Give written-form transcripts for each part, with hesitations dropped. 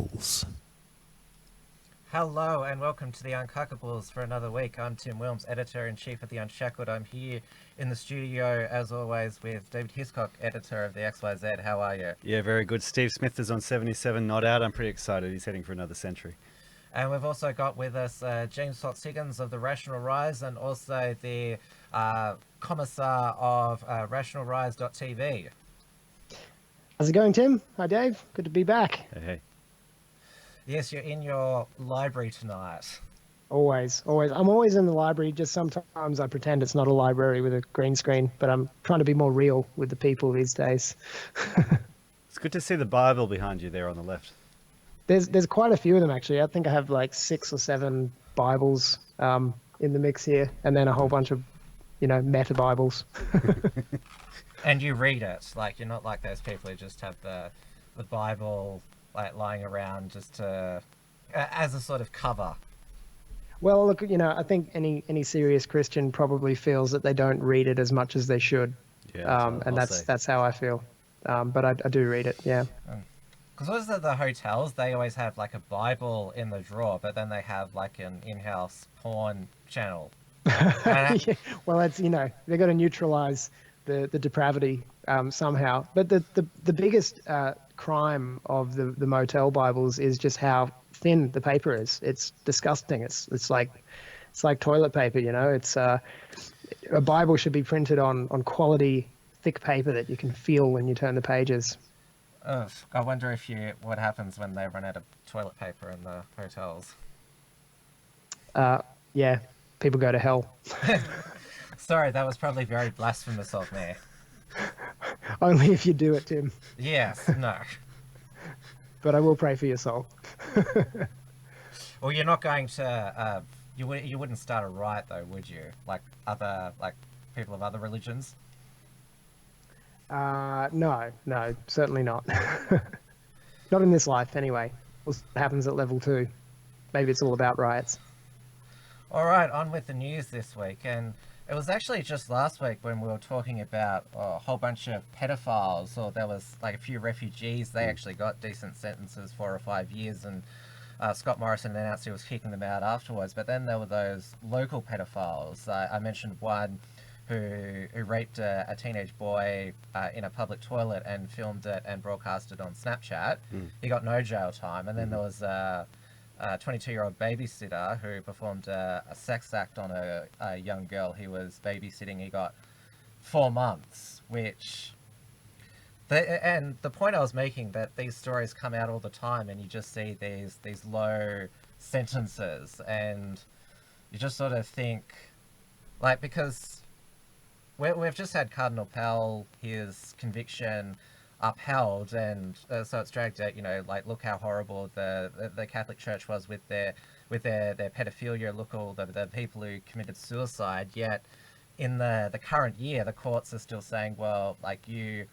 Unshackables. Hello and welcome to the Uncockables for another week. I'm Tim Wilms, Editor and Chief of The Unshackled. I'm here in the studio, as always, with David Hiscox, Editor of the XYZ. How are you? Yeah, very good. Steve Smith is on 77, not out. I'm pretty excited. He's heading for another century. And we've also got with us James Fox Higgins of the Rational Rise and also the Commissar of RationalRise.tv. How's it going, Tim? Hi, Dave. Good to be back. Hey. Yes, you're in your library tonight. Always. I'm always in the library. Just sometimes I pretend it's not a library with a green screen, but I'm trying to be more real with the people these days. It's good to see the Bible behind you there on the left. There's quite a few of them, actually. I think I have like 6 or 7 Bibles in the mix here, and then a whole bunch of, meta Bibles. And you read it. Like, you're not like those people who just have the Bible like lying around just to as a sort of cover. Well, look, I think any serious Christian probably feels that they don't read it as much as they should. Yeah, and that's how I feel. But I do read it, yeah. Because what is it, the hotels, they always have like a Bible in the drawer, but then they have like an in-house porn channel. Yeah, well, it's, they've got to neutralize the depravity somehow. But the biggest crime of the motel Bibles is just how thin the paper is. It's disgusting. It's like toilet paper, It's a Bible should be printed on quality thick paper that you can feel when you turn the pages. Ugh, I wonder what happens when they run out of toilet paper in the hotels. Yeah, people go to hell. Sorry, that was probably very blasphemous of me. Only if you do it, Tim. Yes, no. But I will pray for your soul. Well, you're not going to. You wouldn't start a riot, though, would you? Like people of other religions. No, certainly not. Not in this life, anyway. What happens at level 2? Maybe it's all about riots. All right, on with the news this week, and it was actually just last week when we were talking about a whole bunch of pedophiles, or there was like a few refugees. They actually got decent sentences, 4 or 5 years, and Scott Morrison announced he was kicking them out afterwards. But then there were those local pedophiles. I mentioned one who raped a teenage boy in a public toilet and filmed it and broadcast it on Snapchat. He got no jail time. And then there was a 22-year-old babysitter who performed a sex act on a young girl he was babysitting. He got 4 months, which... And the point I was making, that these stories come out all the time and you just see these low sentences and you just sort of think... Like, because we've just had Cardinal Pell, his conviction upheld, and so it's dragged out, like, look how horrible the Catholic Church was with their pedophilia, look all the people who committed suicide, yet in the current year the courts are still saying, well, like, you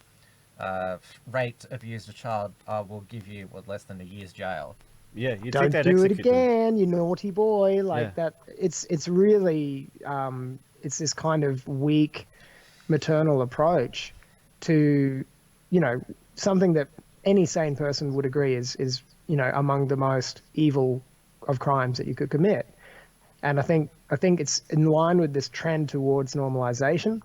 raped, abused a child, we'll give you less than a year's jail. Yeah, you don't do it again, you naughty boy. That. It's really it's this kind of weak maternal approach to something that any sane person would agree is among the most evil of crimes that you could commit. And I think it's in line with this trend towards normalization.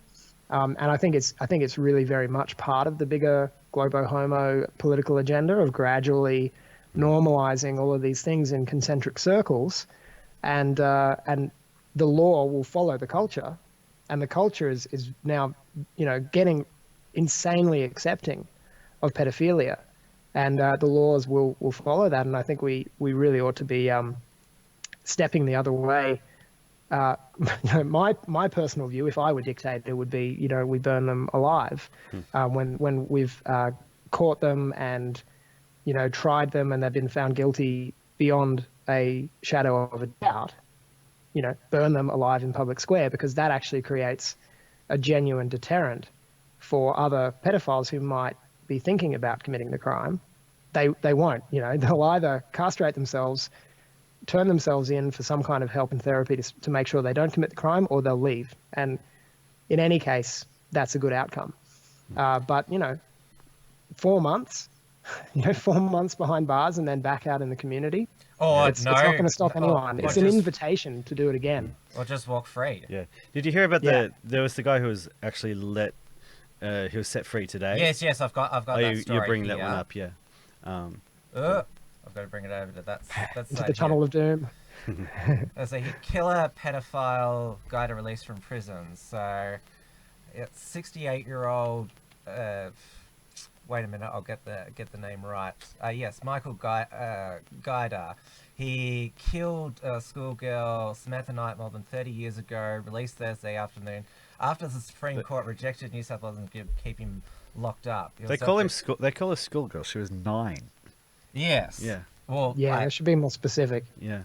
And I think it's really very much part of the bigger globo homo political agenda of gradually normalizing all of these things in concentric circles, and the law will follow the culture, and the culture is now getting insanely accepting of pedophilia, and the laws will follow that. And I think we really ought to be stepping the other way. My personal view, if I were dictator, would be we burn them alive when we've caught them and tried them and they've been found guilty beyond a shadow of a doubt. Burn them alive in public square, because that actually creates a genuine deterrent for other pedophiles who might be thinking about committing the crime. They won't, they'll either castrate themselves, turn themselves in for some kind of help and therapy to make sure they don't commit the crime, or they'll leave. And in any case, that's a good outcome. But 4 months, 4 months behind bars and then back out in the community. Or It's not going to stop anyone. or It's an just- invitation to do it again. Or just walk free. Yeah. Did you hear about Yeah. there was the guy who was actually he was set free today? Yes, I've got that story. You're bringing that here. one up, yeah. I've got to bring it over to that Into side the tunnel of doom. There's a killer pedophile guy to release from prison. So, it's 68-year-old. Wait a minute, I'll get the name right. Yes, Michael Guider. He killed a schoolgirl Samantha Knight more than 30 years ago. Released Thursday afternoon after the Supreme Court rejected New South Wales and keep him locked up. They call her schoolgirl. She was 9. Yes. Yeah. Well, Yeah, it should be more specific. Yeah.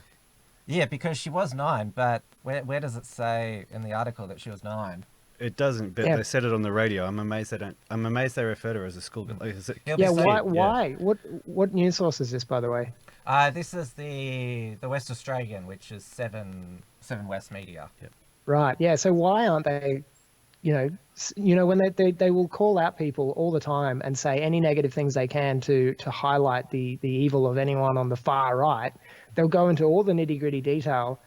yeah, because she was 9, but where does it say in the article that she was 9? It doesn't, but Yeah. they said it on the radio. I'm amazed they don't. I'm amazed they refer to her as a schoolgirl. Like, is it, He'll be Yeah, safe. why? What news source is this, by the way? This is the West Australian, which is Seven West Media. Right. Yeah. So why aren't they, when they will call out people all the time and say any negative things they can to highlight the evil of anyone on the far right. They'll go into all the nitty gritty detail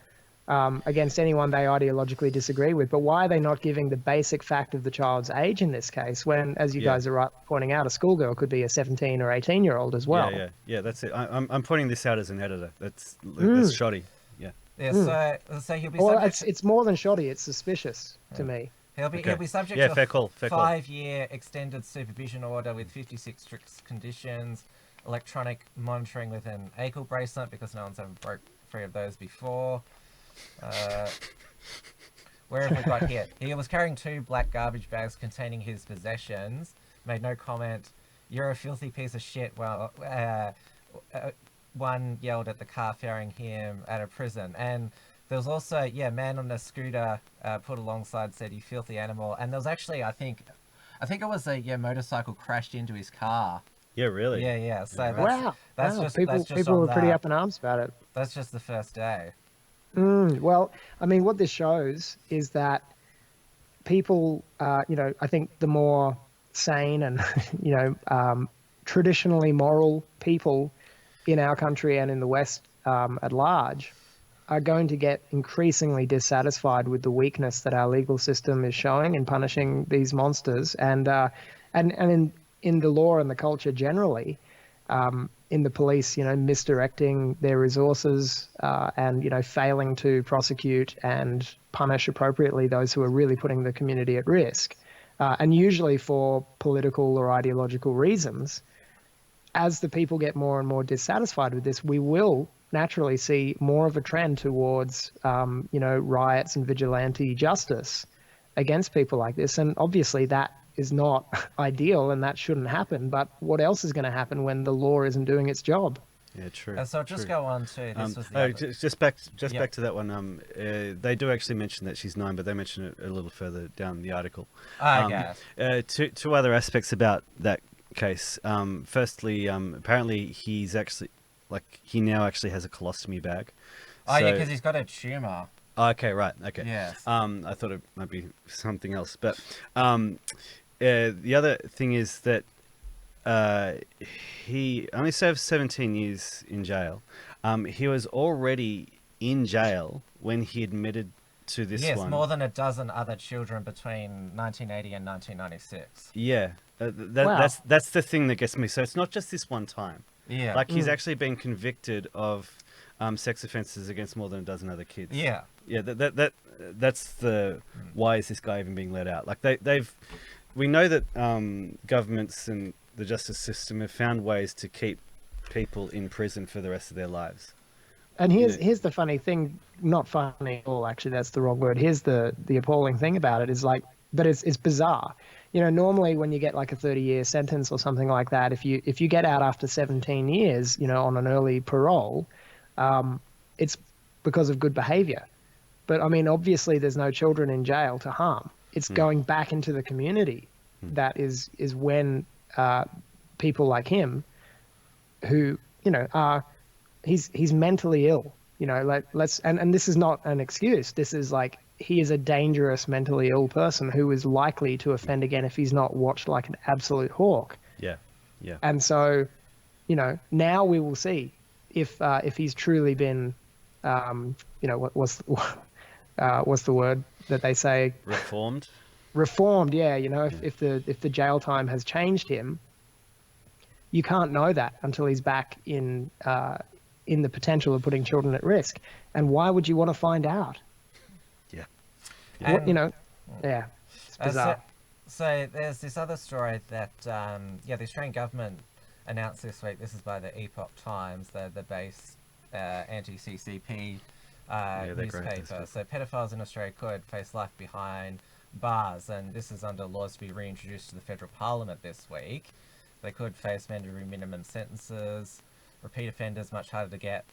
against anyone they ideologically disagree with. But why are they not giving the basic fact of the child's age in this case? When, as you guys are right pointing out, a schoolgirl could be a 17 or 18-year-old as well. Yeah. That's it. I'm pointing this out as an editor. That's shoddy. Yeah. Yeah. So he'll be Well, subject. it's more than shoddy. It's suspicious to me. He'll be subject Yeah, to fair a call. 5-year extended supervision order with 56 strict conditions, electronic monitoring with an ankle bracelet because no one's ever broke free of those before. Where have we got here? He was carrying 2 black garbage bags containing his possessions. Made no comment. You're a filthy piece of shit. Well, one yelled at the car ferrying him out of prison. And there was also, man on a scooter put alongside said, "You filthy animal." And there was actually, I think it was a motorcycle crashed into his car. Yeah, really. Yeah. So Wow. that's Wow. just People on were pretty that. up in arms about it. That's just the first day. Well, I mean, what this shows is that people, I think the more sane and, traditionally moral people in our country and in the West at large are going to get increasingly dissatisfied with the weakness that our legal system is showing in punishing these monsters, and in the law and the culture generally. In the police, misdirecting their resources and, failing to prosecute and punish appropriately those who are really putting the community at risk. And usually for political or ideological reasons. As the people get more and more dissatisfied with this, we will naturally see more of a trend towards, riots and vigilante justice against people like this. And obviously that is not ideal and that shouldn't happen. But what else is going to happen when the law isn't doing its job? Yeah, true. And so just true. go on to this was the other- just back to that one. They do actually mention that she's 9, but they mention it a little further down the article. Two other aspects about that case. Firstly, apparently he now actually has a colostomy bag. because he's got a tumor. Okay, right. Okay. Yes. I thought it might be something else, but the other thing is that he only served 17 years in jail. He was already in jail when he admitted to this one. Yes, more than a dozen other children between 1980 and 1996. Yeah, Wow. that's the thing that gets me. So it's not just this one time. Yeah. Like he's actually been convicted of sex offences against more than a dozen other kids. Yeah. Yeah, that's the why is this guy even being let out? Like we know that governments and the justice system have found ways to keep people in prison for the rest of their lives. And here's the funny thing, not funny at all, actually, that's the wrong word. Here's the appalling thing about it is but it's bizarre. Normally when you get like a 30-year sentence or something like that, if you get out after 17 years, on an early parole, it's because of good behavior. But I mean, obviously there's no children in jail to harm. It's going back into the community. That is when people like him who, are, he's mentally ill, and this is not an excuse. This is like, he is a dangerous mentally ill person who is likely to offend again if he's not watched like an absolute hawk. Yeah. And so now we will see if he's truly been, what's the word that they say? Reformed. Reformed, yeah. If the jail time has changed him, you can't know that until he's back in the potential of putting children at risk. And why would you want to find out? Yeah. Yeah. It's bizarre. So there's this other story that the Australian government announced this week. This is by the Epoch Times, the base anti-CCP newspaper. So pedophiles in Australia could face life behind bars, and this is under laws to be reintroduced to the federal parliament this week. They could face mandatory minimum sentences, repeat offenders much harder to get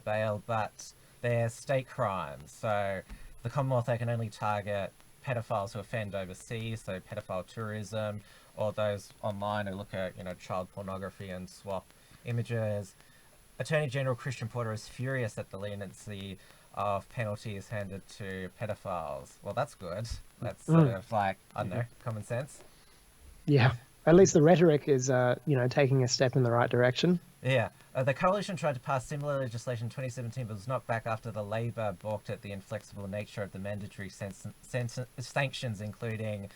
bail, but they're state crimes. So the Commonwealth, they can only target pedophiles who offend overseas, so pedophile tourism, or those online who look at child pornography and swap images. Attorney General Christian Porter is furious at the leniency of penalties handed to pedophiles. Well, that's good. That's sort of like, I don't know, common sense. Yeah, at least the rhetoric is taking a step in the right direction. Yeah. The coalition tried to pass similar legislation in 2017, but was knocked back after the Labor balked at the inflexible nature of the mandatory sanctions, including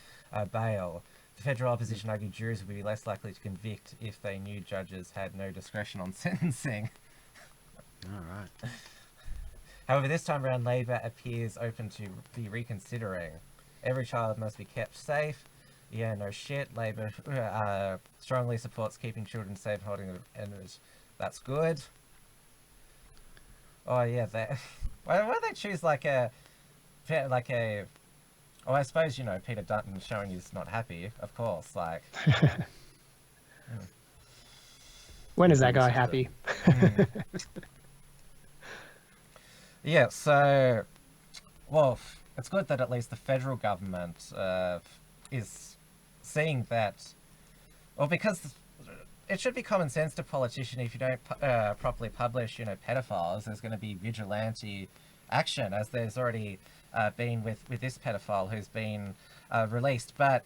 bail. The federal opposition argued juries would be less likely to convict if they knew judges had no discretion on sentencing. All right. However, this time around, Labor appears open to be reconsidering. Every child must be kept safe. Yeah, no shit. Labor strongly supports keeping children safe and holding them. That's good. Oh yeah, why do they choose like a? Oh, I suppose Peter Dutton showing he's not happy. Of course, like. When is that guy happy? Yeah. So, well, it's good that at least the federal government is seeing that, well, because it should be common sense to politicians. If you don't properly publish, pedophiles, there's going to be vigilante action, as there's already been with this pedophile who's been released. But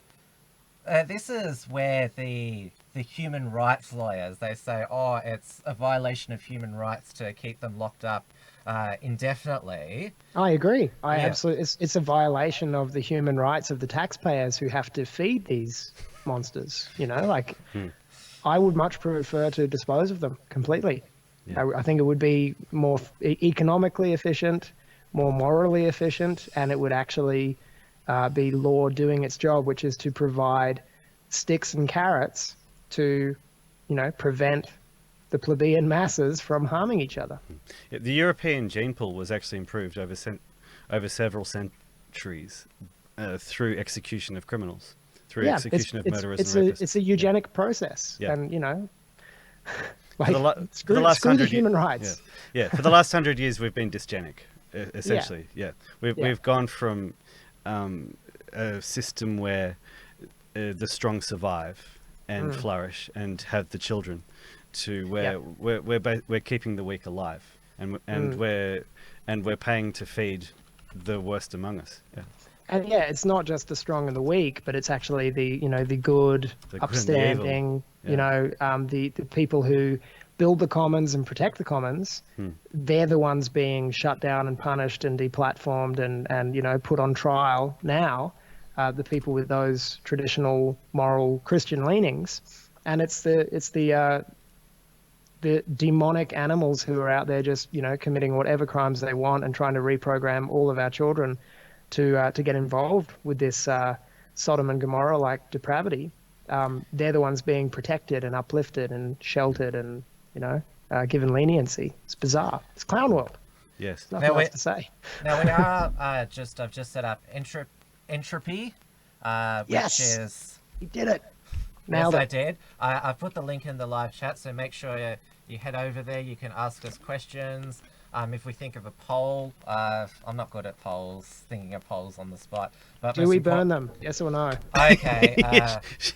this is where the human rights lawyers, they say, oh, it's a violation of human rights to keep them locked up indefinitely. I agree. Absolutely. It's a violation of the human rights of the taxpayers who have to feed these monsters. I would much prefer to dispose of them completely. Yeah. I think it would be more economically efficient, more morally efficient, and it would actually be law doing its job, which is to provide sticks and carrots to, prevent the plebeian masses from harming each other. Yeah, the European gene pool was actually improved over several centuries through execution of criminals, through execution of murderers and rapists. It's a eugenic process, and screw the human rights. Yeah, for the last 100 years we've been dysgenic, essentially. Yeah, we've gone from a system where the strong survive and flourish and have the children, to where we're keeping the weak alive, and we're paying to feed the worst among us. Yeah. And it's not just the strong and the weak, but it's actually the good, upstanding, the people who build the commons and protect the commons. They're the ones being shut down and punished and deplatformed and put on trial now. The people with those traditional moral Christian leanings, and it's the demonic animals who are out there just committing whatever crimes they want and trying to reprogram all of our children to get involved with this Sodom and Gomorrah like depravity. They're the ones being protected and uplifted and sheltered and given leniency. It's bizarre. It's clown world. Yes. Nothing else to say. Now we are I've just set up Entropy, yes, which is... You did it. Nailed it. I did. I've put the link in the live chat, so make sure you head over there. You can ask us questions. If we think of a poll, I'm not good at polls, thinking of polls on the spot. But do we burn them? Yes or no? Okay.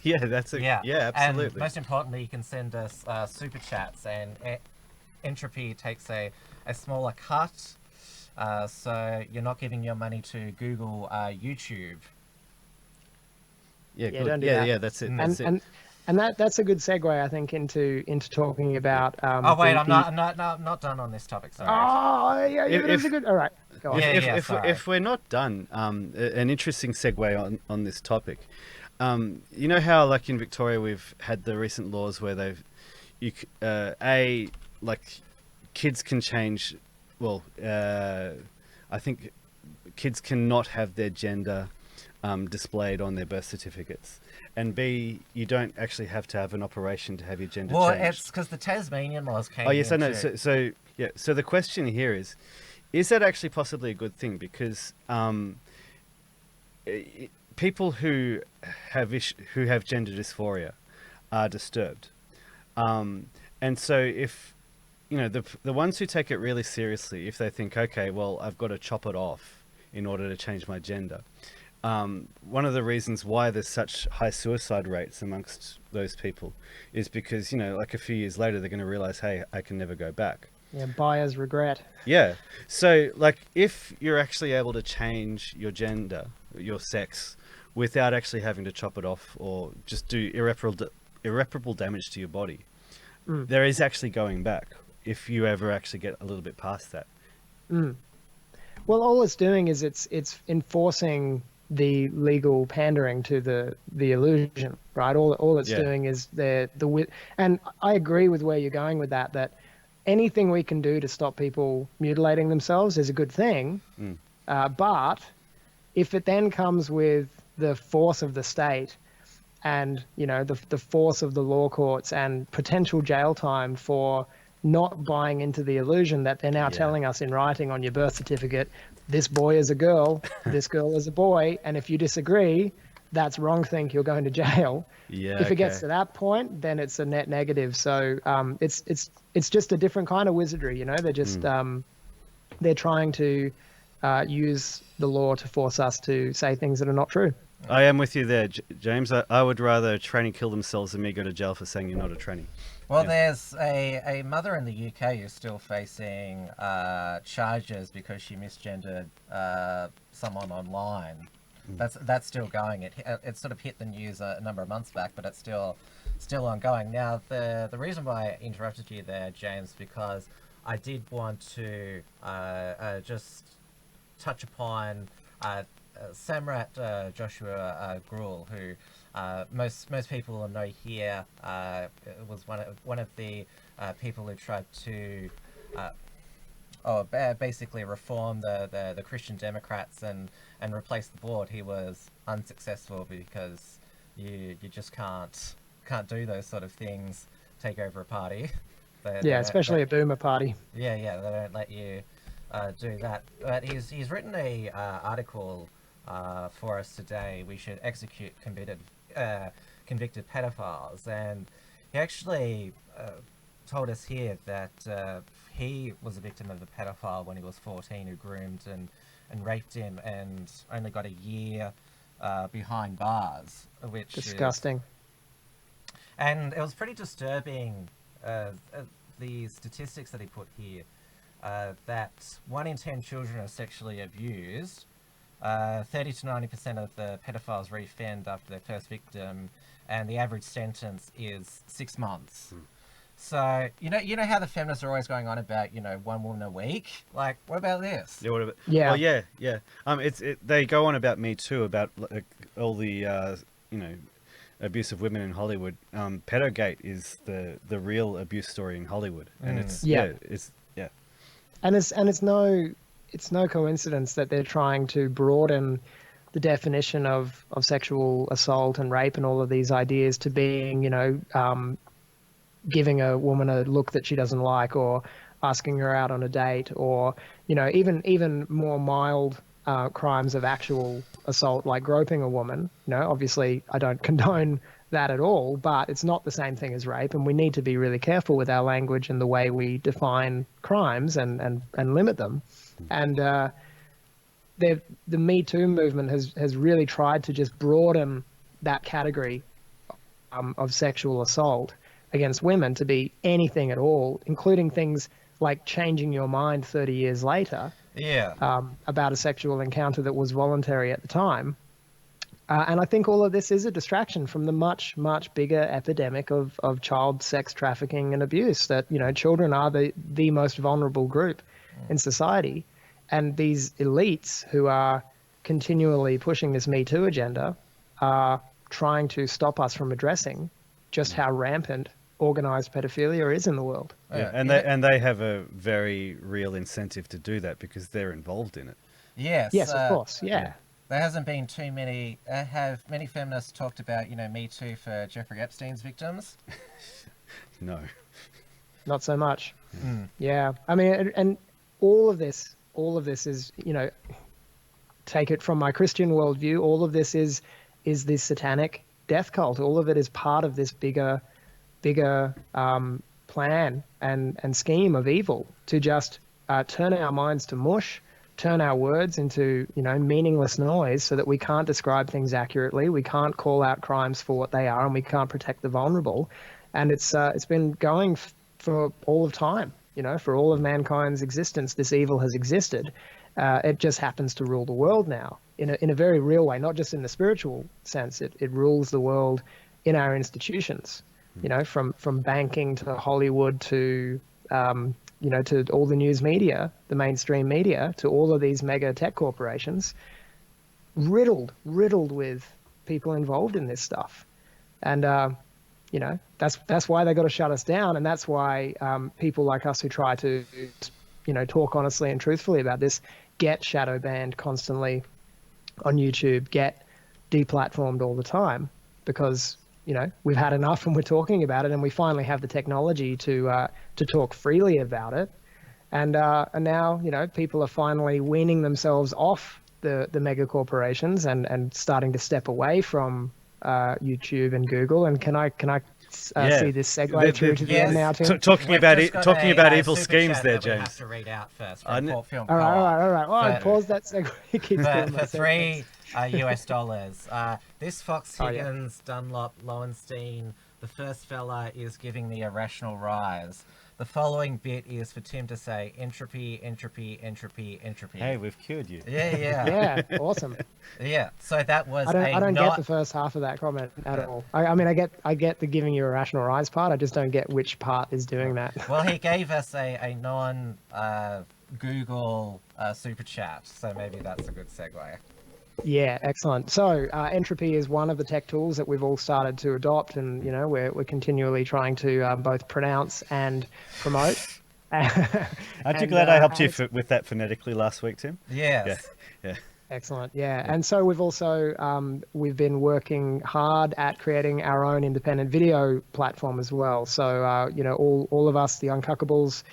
That's a... Yeah, absolutely. And most importantly, you can send us super chats, and Entropy takes a smaller cut. So you're not giving your money to Google, YouTube. Yeah, don't do that. Yeah, that's it. And that's a good segue, I think, into talking about. Oh wait, I'm not done on this topic. Sorry. Oh yeah, that's a good. All right, go on. If we're not done, an interesting segue on this topic. You know how, like in Victoria, we've had the recent laws where kids can change. Well, I think kids cannot have their gender displayed on their birth certificates. And B, you don't actually have to have an operation to have your gender changed. Well, it's because the Tasmanian laws came. Oh yes, I know. So the question here is that actually possibly a good thing? Because people who have gender dysphoria are disturbed, and so if the ones who take it really seriously, if they think, okay, well, I've got to chop it off in order to change my gender. One of the reasons why there's such high suicide rates amongst those people is because, like a few years later, they're going to realize, hey, I can never go back. Yeah, buyer's regret. Yeah. So, like, if you're actually able to change your gender, your sex, without actually having to chop it off or just do irreparable damage to your body, there is actually going back if you ever actually get a little bit past that. Well, all it's doing is it's enforcing the legal pandering to the illusion, right? All it's doing is and I agree with where you're going with that anything we can do to stop people mutilating themselves is a good thing. But if it then comes with the force of the state and, the force of the law courts and potential jail time for not buying into the illusion that they're now telling us in writing on your birth certificate, this boy is a girl, this girl is a boy, and if you disagree, that's wrong. Think you're going to jail. If it gets to that point, then it's a net negative. So it's just a different kind of wizardry. They're just they're trying to use the law to force us to say things that are not true. I am with you there, James. I would rather a tranny kill themselves than me go to jail for saying you're not a tranny. Well, there's a mother in the UK who's still facing charges because she misgendered someone online. That's still going. It sort of hit the news a number of months back, but it's still ongoing. Now, the reason why I interrupted you there, James, because I did want to just touch upon Samraat Joshua Grewal, who most people will know here was one of the people who tried to basically reform the Christian Democrats and replace the board. He was unsuccessful because you just can't do those sort of things. Take over a party. Especially a boomer party. Yeah, they don't let you do that. But he's written a article for us today. We should execute convicted pedophiles, and he actually told us here that he was a victim of a pedophile when he was 14 who groomed and raped him and only got a year behind bars, which disgusting. And it was pretty disturbing, the statistics that he put here, that 1 in 10 children are sexually abused. 30 to 90% of the pedophiles reoffend after their first victim, and the average sentence is 6 months. So you know how the feminists are always going on about one woman a week. Like, what about this? Yeah, what about? Yeah. Well, yeah. They go on about Me Too, about all the abuse of women in Hollywood. Pedogate is the real abuse story in Hollywood, and And it's no coincidence that they're trying to broaden the definition of sexual assault and rape and all of these ideas to being, giving a woman a look that she doesn't like, or asking her out on a date, or, even more mild crimes of actual assault, like groping a woman. Obviously I don't condone that at all, but it's not the same thing as rape, and we need to be really careful with our language and the way we define crimes and limit them. And the Me Too movement has really tried to just broaden that category of sexual assault against women to be anything at all, including things like changing your mind 30 years later about a sexual encounter that was voluntary at the time. And I think all of this is a distraction from the much, much bigger epidemic of child sex trafficking and abuse, that, children are the most vulnerable group in society. And these elites who are continually pushing this Me Too agenda are trying to stop us from addressing just how rampant organized pedophilia is in the world. Yeah, and they have a very real incentive to do that because they're involved in it. Yes. Yes, of course. Yeah. There hasn't been too many. Have many feminists talked about, Me Too for Jeffrey Epstein's victims? No. Not so much. Yeah. I mean, and all of this is, take it from my Christian worldview, all of this is this satanic death cult. All of it is part of this bigger plan and scheme of evil to just turn our minds to mush, turn our words into, meaningless noise so that we can't describe things accurately, we can't call out crimes for what they are, and we can't protect the vulnerable. And it's been going for all of time, for all of mankind's existence. This evil has existed. It just happens to rule the world now in a very real way, not just in the spiritual sense. It rules the world in our institutions, from banking to Hollywood to to all the news media, the mainstream media, to all of these mega tech corporations, riddled with people involved in this stuff. And, that's why they got to shut us down. And that's why people like us who try to, talk honestly and truthfully about this, get shadow banned constantly on YouTube, get deplatformed all the time, because we've had enough and we're talking about it, and we finally have the technology to talk freely about it. And now, people are finally weaning themselves off the mega corporations and starting to step away from YouTube and Google. And can I see this segue through to the end now, Tim? Talking about evil schemes there, James. We have to read out first. All right. Well, pause that segue. For $3 US. This Fox Higgins, Dunlop, Lowenstein, the first fella is giving the irrational rise. The following bit is for Tim to say entropy, entropy, entropy, entropy. Hey, we've cured you. Yeah. Yeah, awesome. Yeah, so that was I don't get the first half of that comment at all. I mean, I get the giving you a rational rise part. I just don't get which part is doing that. Well, he gave us a non Google super chat, so maybe that's a good segue. Yeah, excellent. So entropy is one of the tech tools that we've all started to adopt, and we're continually trying to both pronounce and promote. Aren't you glad I helped you with that phonetically last week, Tim? Yes. Yeah. Excellent. Yeah. And so we've also we've been working hard at creating our own independent video platform as well. So all of us, the Uncuckables.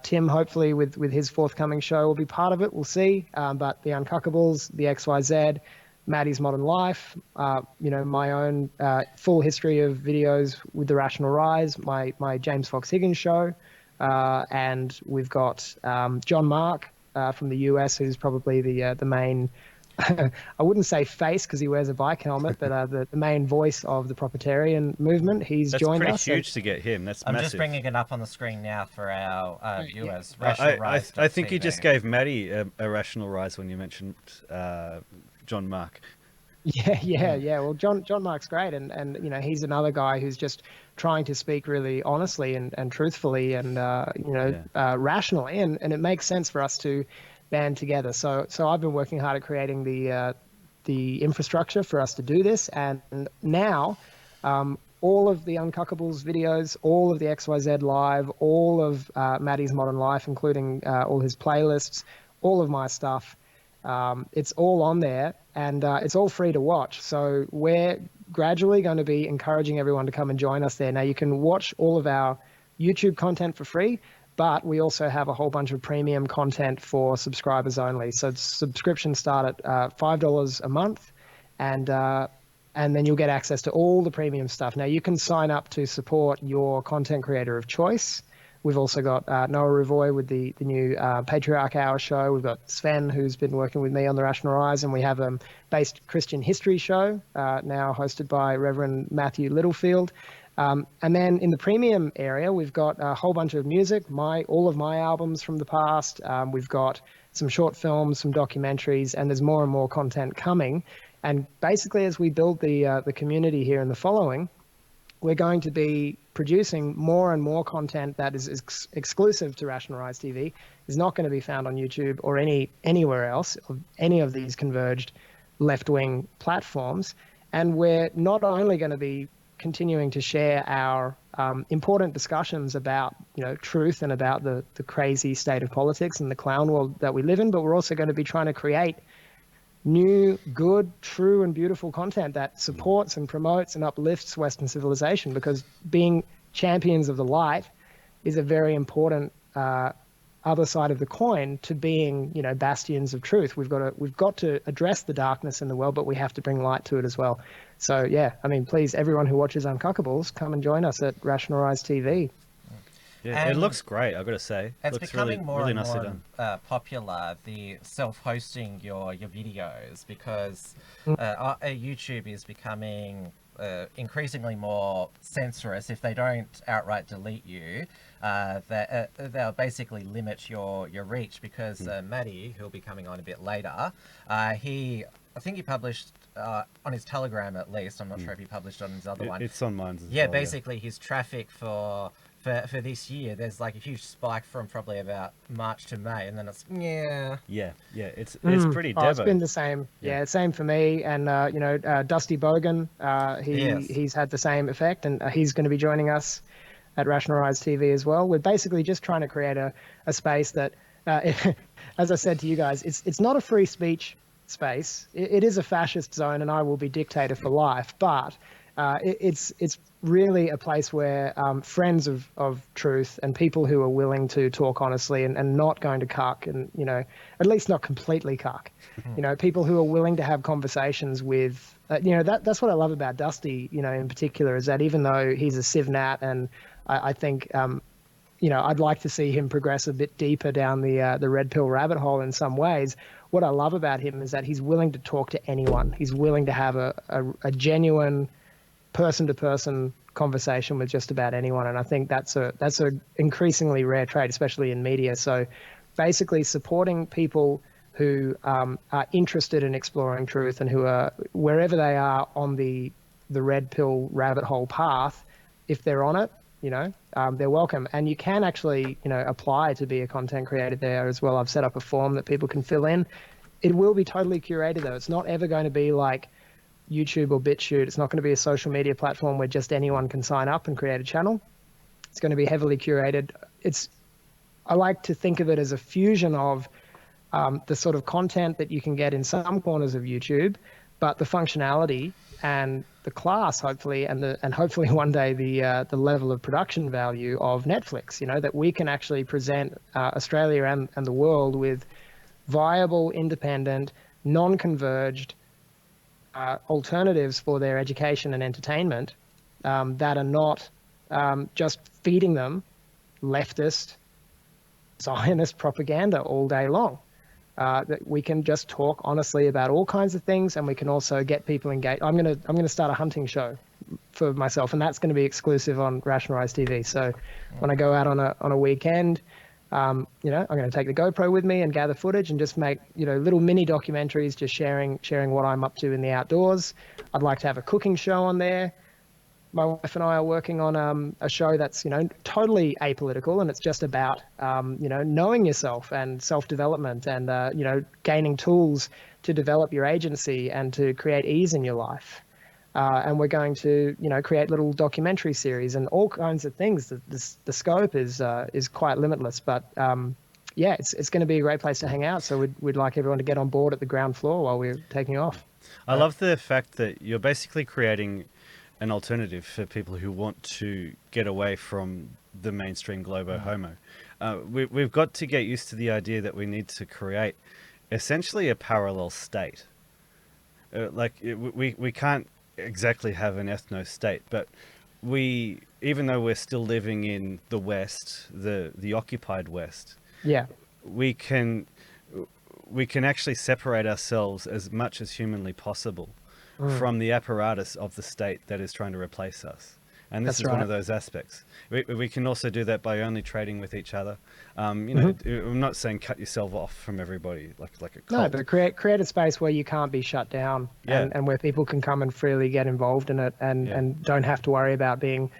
Tim, hopefully, with his forthcoming show, will be part of it. We'll see. But the Uncuckables, the XYZ, Matty's Modern Life, my own full history of videos with the Rational Rise, my James Fox Higgins show, and we've got John Mark from the US, who's probably the main. I wouldn't say face because he wears a bike helmet, but the main voice of the proprietarian movement. He's joined us. That's pretty huge to get him. That's I'm massive. just bringing it up on the screen now for our viewers. I think you just gave Matty a rational rise when you mentioned John Mark. Yeah. Well, John Mark's great, and he's another guy who's just trying to speak really honestly and truthfully and rationally, and it makes sense for us to band together. So I've been working hard at creating the infrastructure for us to do this, and now all of the Uncuckables videos, all of the XYZ Live, all of Matty's Modern Life, including all his playlists, all of my stuff, it's all on there, and it's all free to watch. So we're gradually going to be encouraging everyone to come and join us there. Now you can watch all of our YouTube content for free, but we also have a whole bunch of premium content for subscribers only. So subscriptions start at $5 a month, and then you'll get access to all the premium stuff. Now you can sign up to support your content creator of choice. We've also got Noah Ruvoy with the new Patriarch Hour show. We've got Sven, who's been working with me on the Rational Rise, and we have a based Christian history show now hosted by Reverend Matthew Littlefield. And then in the premium area, we've got a whole bunch of music, all of my albums from the past. We've got some short films, some documentaries, and there's more and more content coming. And basically, as we build the community here in the following, we're going to be producing more and more content that is exclusive to Rational Rise TV, is not going to be found on YouTube or anywhere else of any of these converged left-wing platforms. And we're not only going to be continuing to share our important discussions about, truth and about the crazy state of politics and the clown world that we live in, but we're also going to be trying to create new, good, true, and beautiful content that supports and promotes and uplifts Western civilization, because being champions of the light is a very important other side of the coin to being, bastions of truth. We've got to address the darkness in the world, but we have to bring light to it as well. So yeah, please, everyone who watches Uncockables, come and join us at Rational Rise TV. Yeah, it looks great, I've got to say. It's becoming really, more really and nicely more done. popular, the self-hosting your videos, because YouTube is becoming increasingly more censorious. If they don't outright delete you, they'll basically limit your reach, because Matty, who'll be coming on a bit later, I think he published on his Telegram at least, I'm not sure if he published on his other one. It's on mine as well. Yeah, basically his traffic for this year, there's like a huge spike from probably about March to May, and then it's it's pretty devo. It's been the same. Yeah, same for me. And Dusty Bogan, he's had the same effect, and he's going to be joining us at Rational Rise TV as well. We're basically just trying to create a space that, as I said to you guys, it's not a free speech space. It is a fascist zone, and I will be dictator for life, but it's really a place where friends of truth and people who are willing to talk honestly and not going to cuck, and at least not completely cuck, people who are willing to have conversations with that's what I love about Dusty, in particular, is that even though he's a civnat, and I think I'd like to see him progress a bit deeper down the red pill rabbit hole in some ways. What I love about him is that he's willing to talk to anyone. He's willing to have a genuine person-to-person conversation with just about anyone, and I think that's a increasingly rare trait, especially in media. So basically supporting people who are interested in exploring truth, and who are, wherever they are on the red pill rabbit hole path, if they're on it, they're welcome. And you can actually apply to be a content creator there as well. I've set up a form that people can fill in. It will be totally curated though. It's not ever going to be like YouTube or BitChute. It's not going to be a social media platform where just anyone can sign up and create a channel. It's going to be heavily curated. I like to think of it as a fusion of the sort of content that you can get in some corners of YouTube, but the functionality and the class, hopefully, and hopefully one day the level of production value of Netflix. That we can actually present Australia and the world with viable, independent, non-converged alternatives for their education and entertainment that are not just feeding them leftist, Zionist propaganda all day long. That we can just talk honestly about all kinds of things, and we can also get people engaged. I'm gonna start a hunting show for myself, and that's going to be exclusive on Rational Rise TV. So when I go out on a weekend, I'm going to take the GoPro with me and gather footage and just make little mini documentaries, just sharing what I'm up to in the outdoors. I'd like to have a cooking show on there. My wife and I are working on a show that's totally apolitical, and it's just about knowing yourself and self-development, and gaining tools to develop your agency and to create ease in your life. And we're going to create little documentary series and all kinds of things. The scope is quite limitless, but it's going to be a great place to hang out. So we'd like everyone to get on board at the ground floor while we're taking off. I love the fact that you're basically creating an alternative for people who want to get away from the mainstream globo homo. We've got to get used to the idea that we need to create essentially a parallel state. We can't exactly have an ethno state, but even though we're still living in the West, the occupied West, we can actually separate ourselves as much as humanly possible from the apparatus of the state that is trying to replace us. And this That's is one right. of those aspects. We can also do that by only trading with each other. I'm not saying cut yourself off from everybody like a cult. No, but create a space where you can't be shut down, and where people can come and freely get involved in it, and don't have to worry about being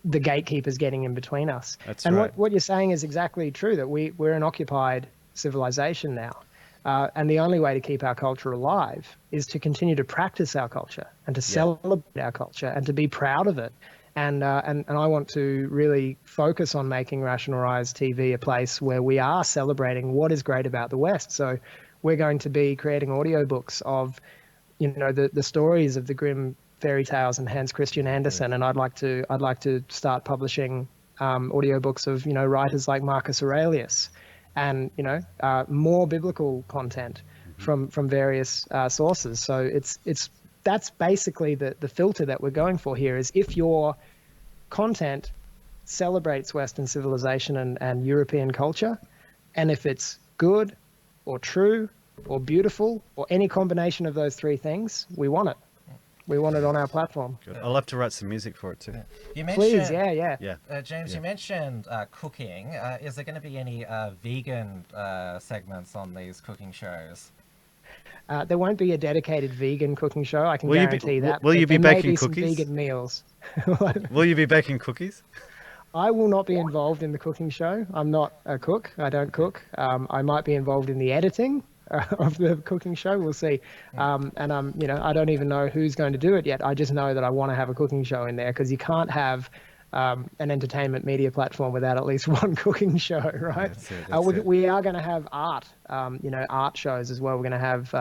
the gatekeepers getting in between us. That's and right. what you're saying is exactly true, that we're an occupied civilization now. And the only way to keep our culture alive is to continue to practice our culture and to celebrate our culture and to be proud of it. And I want to really focus on making Rational Rise TV a place where we are celebrating what is great about the West. So we're going to be creating audiobooks of, the stories of the grim fairy tales and Hans Christian Andersen. And I'd like to start publishing audiobooks of, writers like Marcus Aurelius, and more biblical content from various sources. So that's basically the filter that we're going for here, is if your content celebrates Western civilization and European culture, and if it's good or true or beautiful or any combination of those three things, we want it. We want it on our platform. Good. I'll have to write some music for it too. You mentioned, Please, yeah. James, you mentioned cooking. Is there going to be any vegan segments on these cooking shows? There won't be a dedicated vegan cooking show, I can guarantee that. Will you be there may baking be some cookies? vegan meals. Will you be baking cookies? I will not be involved in the cooking show. I'm not a cook. I don't cook. I might be involved in the editing of the cooking show. We'll see. And I don't even know who's going to do it yet. I just know that I want to have a cooking show in there, because you can't have an entertainment media platform without at least one cooking show, right? We are going to have art, art shows as well. We're going to have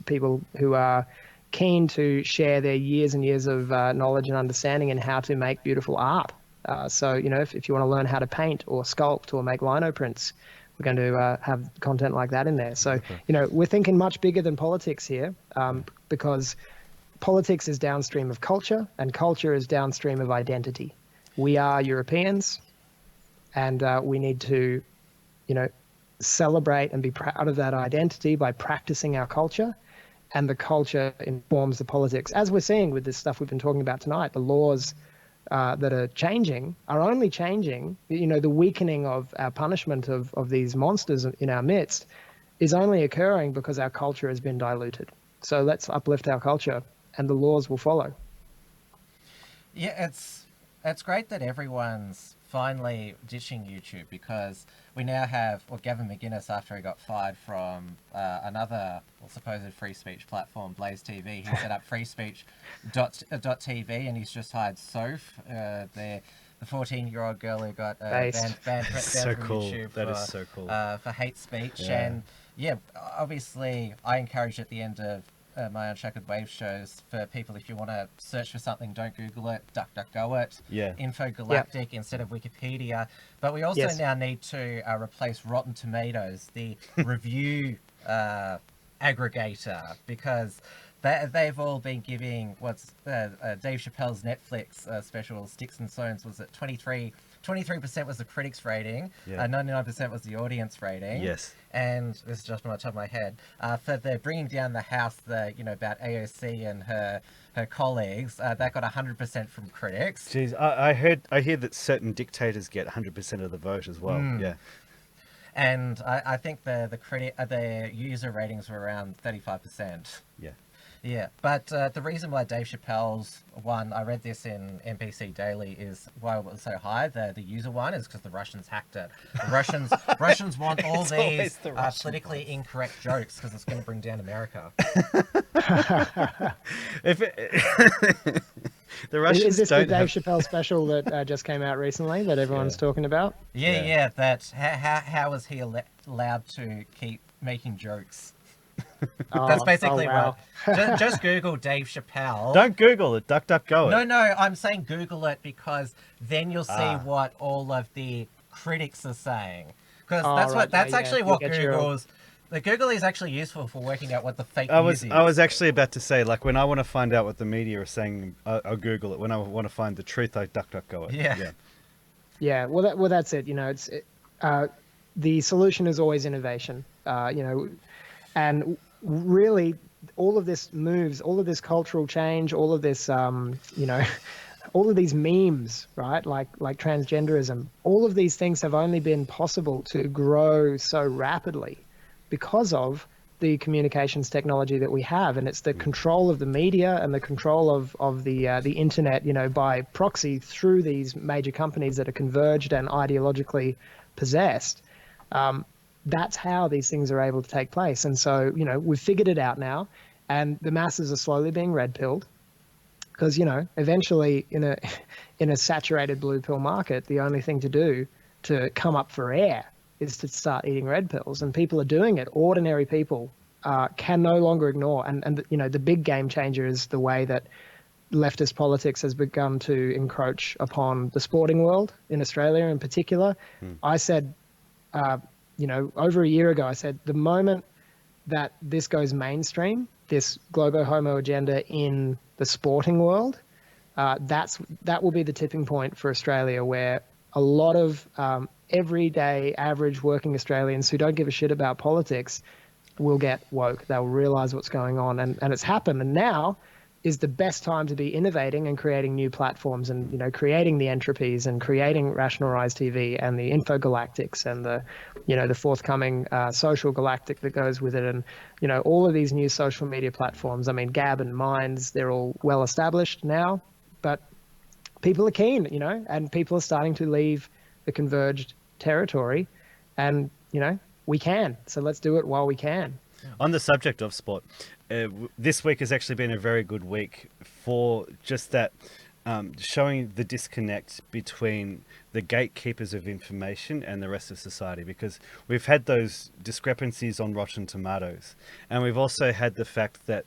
people who are keen to share their years and years of knowledge and understanding in how to make beautiful art. So if you want to learn how to paint or sculpt or make lino prints, we're going to have content like that in there. So, we're thinking much bigger than politics here, because politics is downstream of culture and culture is downstream of identity. We are Europeans, and we need to, celebrate and be proud of that identity by practicing our culture. And the culture informs the politics. As we're seeing with this stuff we've been talking about tonight, the laws that are changing are only changing. The weakening of our punishment of these monsters in our midst is only occurring because our culture has been diluted. So let's uplift our culture, and the laws will follow. Yeah, it's great that everyone's finally ditching YouTube, because we now have, Gavin McGuinness, after he got fired from another supposed free speech platform, Blaze TV, he set up freespeech.tv, and he's just hired Soph, the 14-year-old girl who got banned from YouTube for hate speech. And obviously I encourage at the end of my Unshackled Wave shows for people, if you want to search for something, don't Google it, DuckDuckGo it, Infogalactic instead of Wikipedia. But we also now need to replace Rotten Tomatoes, the review aggregator, because they've all been giving Dave Chappelle's Netflix special, Sticks and Stones, was at 23% was the critics rating, 99% was the audience rating. Yes. And this is just on the top of my head. For the Bringing Down the House, about AOC and her colleagues, that got 100% from critics. Jeez, I hear that certain dictators get 100% of the vote as well. Yeah. And I think the user ratings were around 35%. Yeah. Yeah, but the reason why Dave Chappelle's one, I read this in NPC Daily, is why it was so high, the user one, is because the Russians hacked it. The Russians want all these politically incorrect jokes, because it's going to bring down America. The Russians is this the Dave Chappelle special that just came out recently that everyone's talking about? Yeah. That how was he allowed to keep making jokes? That's basically what. Just Google Dave Chappelle. Don't Google it. DuckDuckGo it. No. I'm saying Google it, because then you'll see what all of the critics are saying. Because that's actually what Google's. The Google is actually useful for working out what the fake news is. I was actually about to say, like, when I want to find out what the media are saying, I'll Google it. When I want to find the truth, I DuckDuckGo it. Yeah. Well, that's it. The solution is always innovation. And really, all of this moves, all of this cultural change, all of this, all of these memes, right? Like transgenderism, all of these things have only been possible to grow so rapidly because of the communications technology that we have, and it's the control of the media and the control of the internet, by proxy through these major companies that are converged and ideologically possessed. That's how these things are able to take place. And so, we've figured it out now, and the masses are slowly being red-pilled because, eventually in a saturated blue pill market, the only thing to do to come up for air is to start eating red pills, and people are doing it. Ordinary people can no longer ignore. And the big game changer is the way that leftist politics has begun to encroach upon the sporting world in Australia in particular. I said, over a year ago, I said, the moment that this goes mainstream, this globo homo agenda in the sporting world, that will be the tipping point for Australia, where a lot of everyday average working Australians who don't give a shit about politics will get woke. They'll realize what's going on, and it's happened. And now is the best time to be innovating and creating new platforms, and creating the entropies and creating Rational Rise TV and the Infogalactics and the forthcoming Social Galactic that goes with it, and all of these new social media platforms. I mean, Gab and Minds, they're all well established now, but people are keen, and people are starting to leave the converged territory, and we can. So let's do it while we can. On the subject of sport, this week has actually been a very good week for just that, showing the disconnect between the gatekeepers of information and the rest of society, because we've had those discrepancies on Rotten Tomatoes, and we've also had the fact that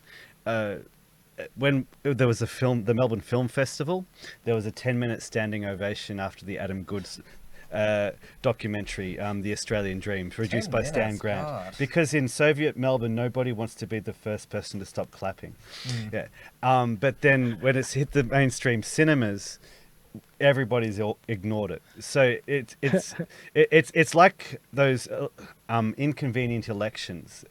when there was the Melbourne Film Festival, there was a 10-minute standing ovation after the Adam Goods documentary, The Australian Dream, produced by Stan Grant. God. Because in Soviet Melbourne, nobody wants to be the first person to stop clapping. Yeah. But then when it's hit the mainstream cinemas, everybody's ignored it. So it's like those inconvenient elections.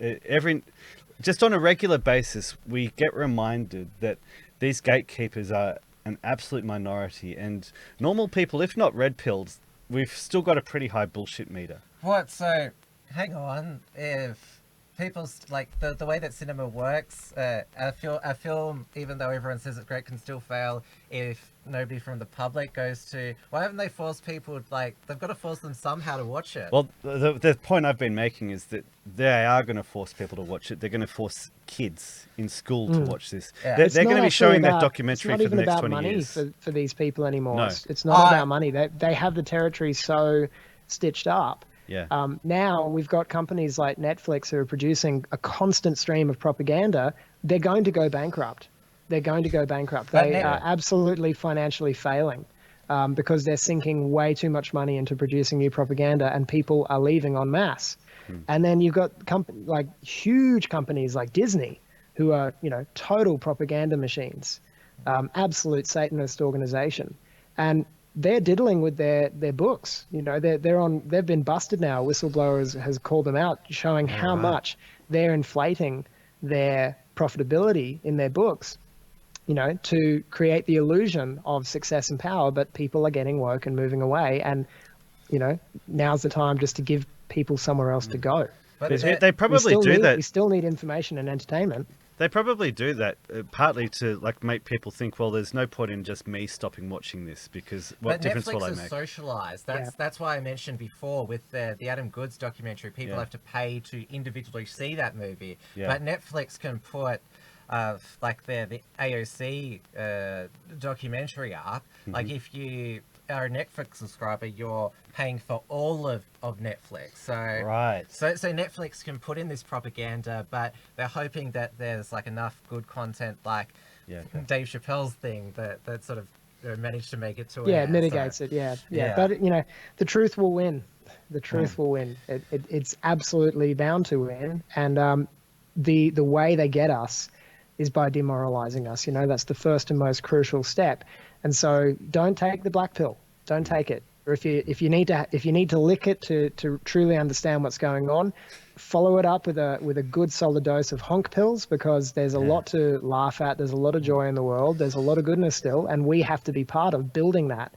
Just on a regular basis, we get reminded that these gatekeepers are an absolute minority, and normal people, if not red-pilled, we've still got a pretty high bullshit meter. What? So, hang on. If people's like the way that cinema works, a film, even though everyone says it's great, can still fail if nobody from the public goes to. Why haven't they forced people? Like, they've got to force them somehow to watch it. Well, the point I've been making is that they are going to force people to watch it. They're going to force kids in school to watch this. Yeah. They're going to be showing that documentary for the next 20 years. It's not even about money for these people anymore. No. It's not about money. They have the territory so stitched up. Yeah. Now we've got companies like Netflix who are producing a constant stream of propaganda. They're going to go bankrupt. They are absolutely financially failing because they're sinking way too much money into producing new propaganda, and people are leaving en masse. And then you've got huge companies like Disney, who are total propaganda machines, absolute Satanist organization, and they're diddling with their books. They've been busted now. Whistleblowers has called them out, showing how much they're inflating their profitability in their books, to create the illusion of success and power. But people are getting woke and moving away, and now's the time just to give people somewhere else to go. But they probably do that. We still need information and entertainment. They probably do that partly to make people think, well, there's no point in just me stopping watching this, because what difference will I make? Netflix is socialized. That's why I mentioned before with the Adam Goods documentary, people have to pay to individually see that movie. Yeah. But Netflix can put the AOC documentary up. Like, if you are a Netflix subscriber, you're paying for all of Netflix. So So Netflix can put in this propaganda, but they're hoping that there's enough good content, Dave Chappelle's thing that sort of managed to make it to it mitigates it. Yeah. But the truth will win. The truth will win. It's absolutely bound to win, and the way they get us is by demoralizing us. That's the first and most crucial step. And so don't take the black pill. Don't take it. if you need to lick it to truly understand what's going on, follow it up with a good solid dose of honk pills, because there's a lot to laugh at. There's a lot of joy in the world. There's a lot of goodness still, and we have to be part of building that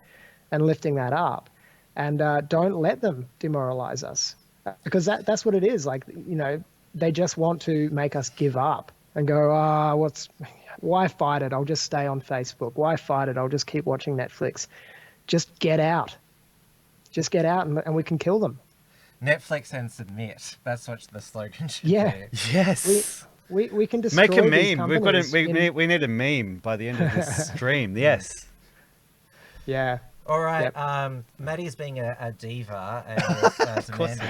and lifting that up. And don't let them demoralize us, because that's what it is. Like, they just want to make us give up and go, why fight it? I'll just stay on Facebook. Why fight it? I'll just keep watching Netflix. Just get out. Just get out, and we can kill them. Netflix and submit. That's what the slogan should be. Yes. We can destroy Make a these meme. companies We need a meme by the end of this stream. Yes. Yeah. All right. Yep. Matty's being a diva and demanding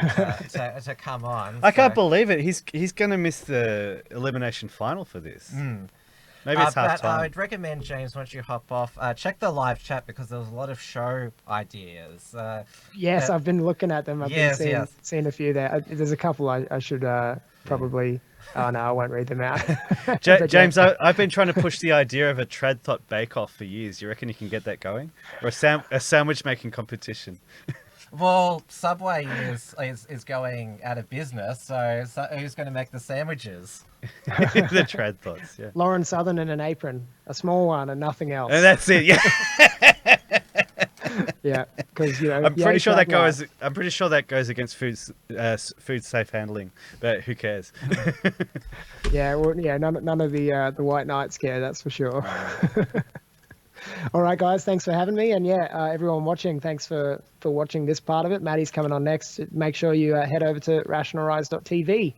to come on. I can't believe it. He's going to miss the elimination final for this. Maybe it's half time. I'd recommend, James, once you hop off, check the live chat, because there was a lot of show ideas. Yes, I've been looking at them. I've been seeing a few there. There's a couple I should probably... Oh, no, I won't read them out. James, I've been trying to push the idea of a Trad Thought bake-off for years. You reckon you can get that going? Or a sandwich-making competition? Well, Subway is going out of business, so who's going to make the sandwiches? The Trad Thoughts, yeah. Lauren Southern in an apron, a small one and nothing else. And that's it, yeah. Yeah, because I'm pretty sure that goes against food safe handling, but who cares? Yeah, well, none of the white knights care, that's for sure. All right, guys, thanks for having me, and everyone watching, thanks for watching this part of it. Matty's coming on next. Make sure you head over to rationalrise.tv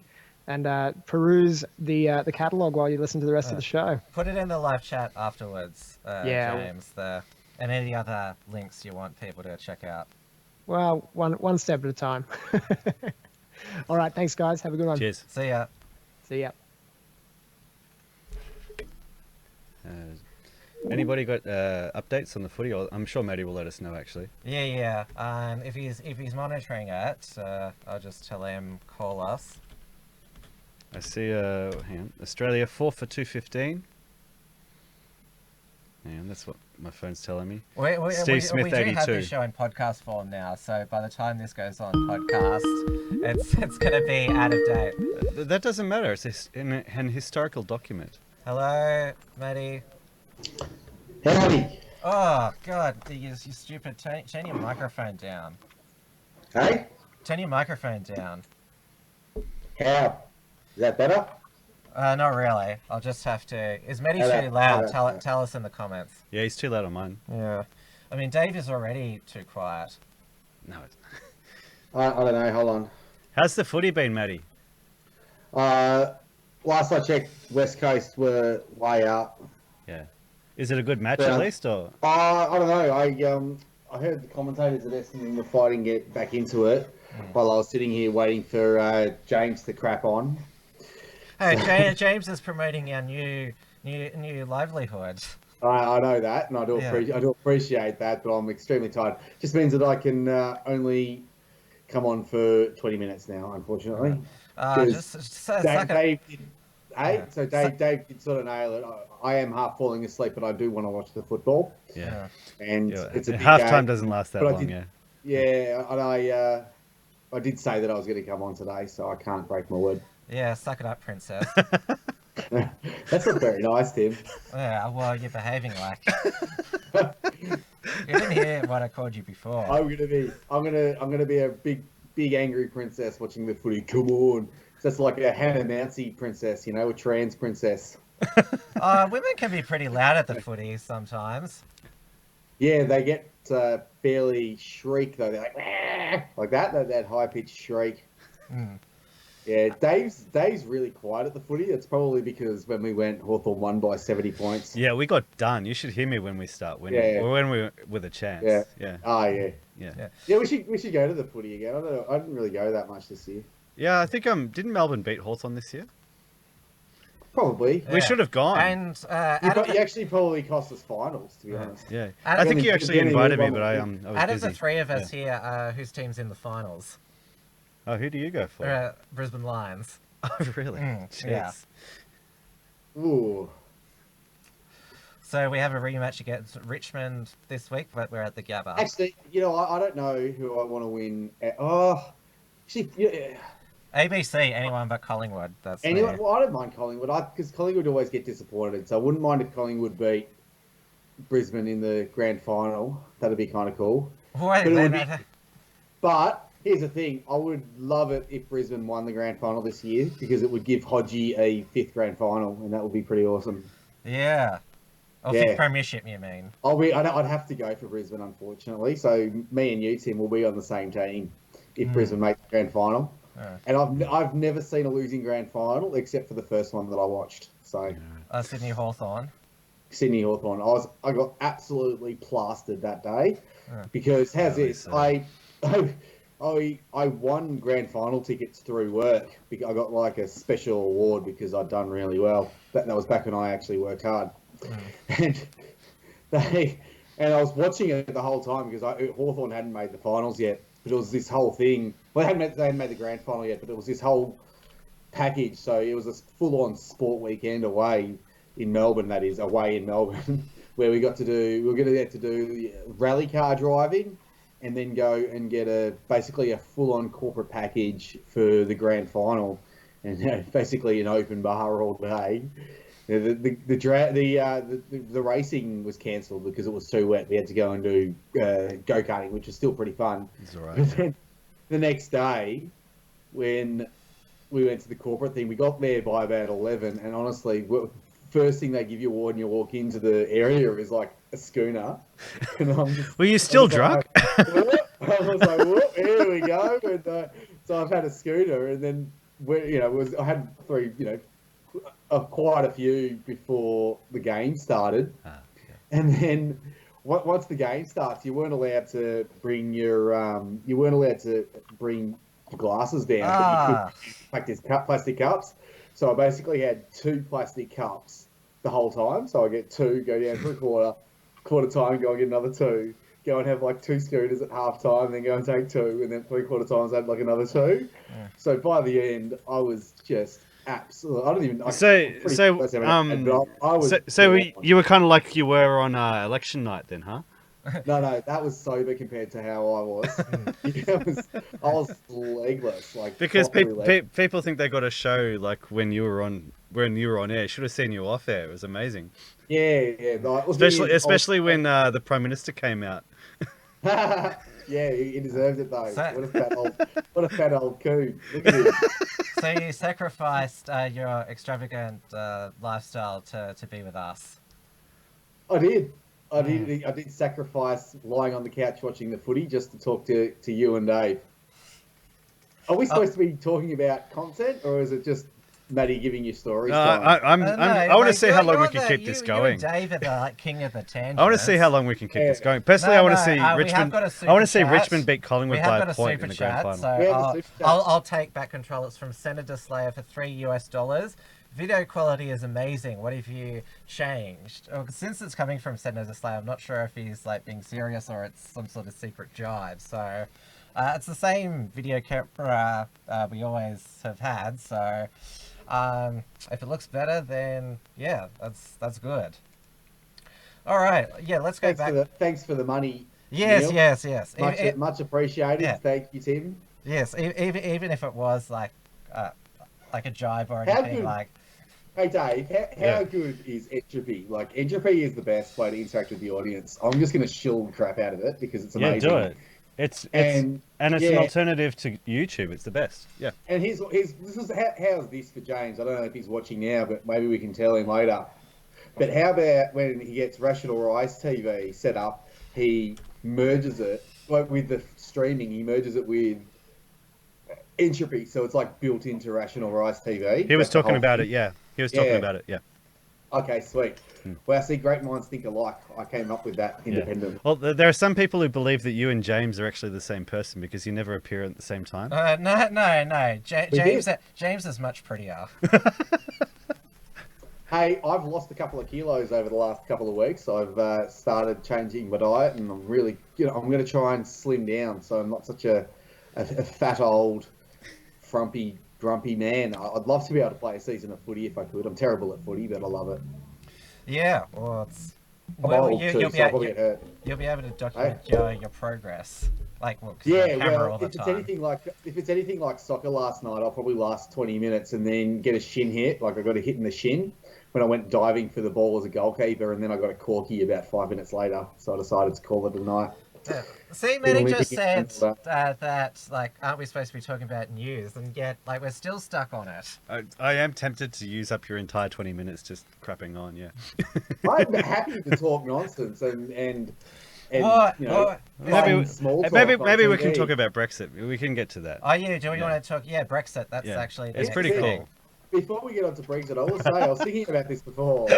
and peruse the catalog while you listen to the rest of the show. Put it in the live chat afterwards, James. And any other links you want people to check out. Well, one step at a time. All right, thanks, guys. Have a good one. Cheers. See ya. See ya. Anybody got updates on the footy? Or I'm sure Matty will let us know, actually. Yeah. If he's monitoring it, I'll just tell him, call us. I see. Hang on. Australia 4 for 215. And that's what my phone's telling me. Steve Smith, we do 82. have this show in podcast form now, so by the time this goes on podcast, it's going to be out of date. That doesn't matter. It's an historical document. Hello, Matty. Howdy. Oh, God, you stupid. Turn your microphone down. Hey? Turn your microphone down. How? Is that better? Not really. I'll just have to... Is Matty too loud? Tell us in the comments. Yeah, he's too loud on mine. Yeah. I mean, Dave is already too quiet. No, it's... I don't know. Hold on. How's the footy been, Matty? Last I checked, West Coast were way out. Yeah. Is it a good match at least, or? I don't know. I heard the commentators at Essendon were fighting to get back into it while I was sitting here waiting for James to crap on. Hey, James is promoting our new livelihood. I know that, and I do appreciate that, but I'm extremely tired. Just means that I can only come on for 20 minutes now, unfortunately. Dave did sort of nail it. I am half falling asleep, but I do want to watch the football. Yeah. And it's a big halftime game, doesn't last that long, Yeah, and I did say that I was going to come on today, so I can't break my word. Yeah, suck it up, princess. That's not very nice, Tim. Yeah, well, you're behaving like. You didn't hear what I called you before. I'm gonna be a big angry princess watching the footy. Come on, that's like a Hannah Mouncy princess, a trans princess. Women can be pretty loud at the footy sometimes. Yeah, they get fairly shriek though. They're like that high pitched shriek. Yeah, Dave's really quiet at the footy. It's probably because when we went, Hawthorn won by 70 points. Yeah, we got done. You should hear me when we start winning. Yeah. Or when we're with a chance. Yeah. Oh, yeah. Yeah, we should go to the footy again. I didn't really go that much this year. Yeah, I think didn't Melbourne beat Hawthorn this year? Probably. We should have gone. And you actually probably cost us finals, to be honest. Yeah. I think you actually invited me, but I was out of busy. the three of us here, whose team's in the finals? Oh, who do you go for? Brisbane Lions. Oh, really? Yeah. Ooh. So we have a rematch against Richmond this week, but we're at the Gabba. Actually, I don't know who I want to win. Actually, yeah. ABC, anyone but Collingwood. That's Anyone? me. Well, I don't mind Collingwood because Collingwood always get disappointed. So I wouldn't mind if Collingwood beat Brisbane in the grand final. That'd be kind of cool. But here's the thing: I would love it if Brisbane won the grand final this year because it would give Hodgie a 5th grand final, and that would be pretty awesome. Yeah. Or 5th premiership, you mean? I'd have to go for Brisbane, unfortunately. So me and you, Tim, will be on the same team if Brisbane make the grand final. And I've never seen a losing grand final except for the first one that I watched. So Sydney Hawthorn. Sydney Hawthorn. I got absolutely plastered that day because I won grand final tickets through work. I got like a special award because I'd done really well. That was back when I actually worked hard. And I was watching it the whole time because Hawthorn hadn't made the finals yet. But it was this whole thing. Well, they hadn't made the grand final yet, but it was this whole package. So it was a full-on sport weekend away in Melbourne. That is away in Melbourne, where we were going to get to do rally car driving, and then go and get basically a full-on corporate package for the grand final, and basically an open bar all day. The racing was cancelled because it was too wet. We had to go and do go-karting, which was still pretty fun. It's all right. But then the next day, when we went to the corporate thing, we got there by about 11, and honestly, first thing they give you when you walk into the area is like a schooner. And were you still drunk? I was like, whoop, here we go. And, so I've had a schooner, and then I had 3, quite a few before the game started, and then once the game starts, you weren't allowed to bring your glasses down, but you could use plastic cups. So I basically had 2 plastic cups the whole time. So I get 2, go down for a quarter time, go and get another 2, go and have like 2 schooners at half time, then go and take 2, and then 3/4 times I had like another 2. Yeah. So by the end, I was just absolutely. I don't even. You were kind of like you were on election night then, huh? No, that was sober compared to how I was. I was legless, like because people think they got a show like when you were on air. Should have seen you off air. It was amazing. Yeah. Especially when the Prime Minister came out. Yeah, he deserves it though. What a fat old coon. Look at him. So you sacrificed your extravagant lifestyle to be with us. I did. I did sacrifice lying on the couch watching the footy just to talk to you and Dave. Are we supposed to be talking about content, or is it just Matty giving you stories? I want to see how long we can keep this going. You and Dave are the king of the tangent. I want to see how long we can keep this going. Personally, I want to see Richmond. I want to see Richmond beat Collingwood by a point in the grand final. So I'll take back control. It's from Senator Slayer for $3. Video quality is amazing. What have you changed? Since it's coming from Senator Slayer, I'm not sure if he's like being serious or it's some sort of secret jive. So it's the same video camera we always have had. So if it looks better, then yeah, that's good. All right, yeah, let's go back. Thanks for the money. Yes, Neil. yes. Much appreciated. Yeah. Thank you, Tim. Yes, even if it was like a jive or anything like. Hey Dave, how good is Entropy? Like, Entropy is the best way to interact with the audience. I'm just going to shill the crap out of it because it's amazing. Yeah, do it. It's an alternative to YouTube. It's the best. Yeah. And how's this for James? I don't know if he's watching now, but maybe we can tell him later. But how about when he gets Rational Rise TV set up, he merges it with the streaming. He merges it with Entropy, so it's like built into Rational Rise TV. He was talking about it, yeah. He was talking about it, yeah. Okay, sweet. Well, see, great minds think alike. I came up with that independently. Yeah. Well, there are some people who believe that you and James are actually the same person because you never appear at the same time. No. James is much prettier. Hey, I've lost a couple of kilos over the last couple of weeks. I've started changing my diet, and I'm really, I'm going to try and slim down so I'm not such a fat old frumpy, grumpy man. I'd love to be able to play a season of footy if I could. I'm terrible at footy, but I love it. Yeah, well, I'm old too, so I'll probably get hurt. You'll be able to document your progress. Like, well, 'cause Yeah, you're on camera well, all the if time. it's anything like soccer last night, I'll probably last 20 minutes and then get a shin hit. Like I got a hit in the shin when I went diving for the ball as a goalkeeper, and then I got a corky about 5 minutes later. So I decided to call it a night. Yeah. See, Matty just said that, like, aren't we supposed to be talking about news? And yet, like, we're still stuck on it. I am tempted to use up your entire 20 minutes just crapping on, yeah. I'm happy to talk nonsense and What? you know, maybe we can talk about Brexit. We can get to that. Oh yeah, do we want to talk? Yeah, Brexit. That's actually it's pretty cool. Before we get on to Brexit, I will say I was thinking about this before.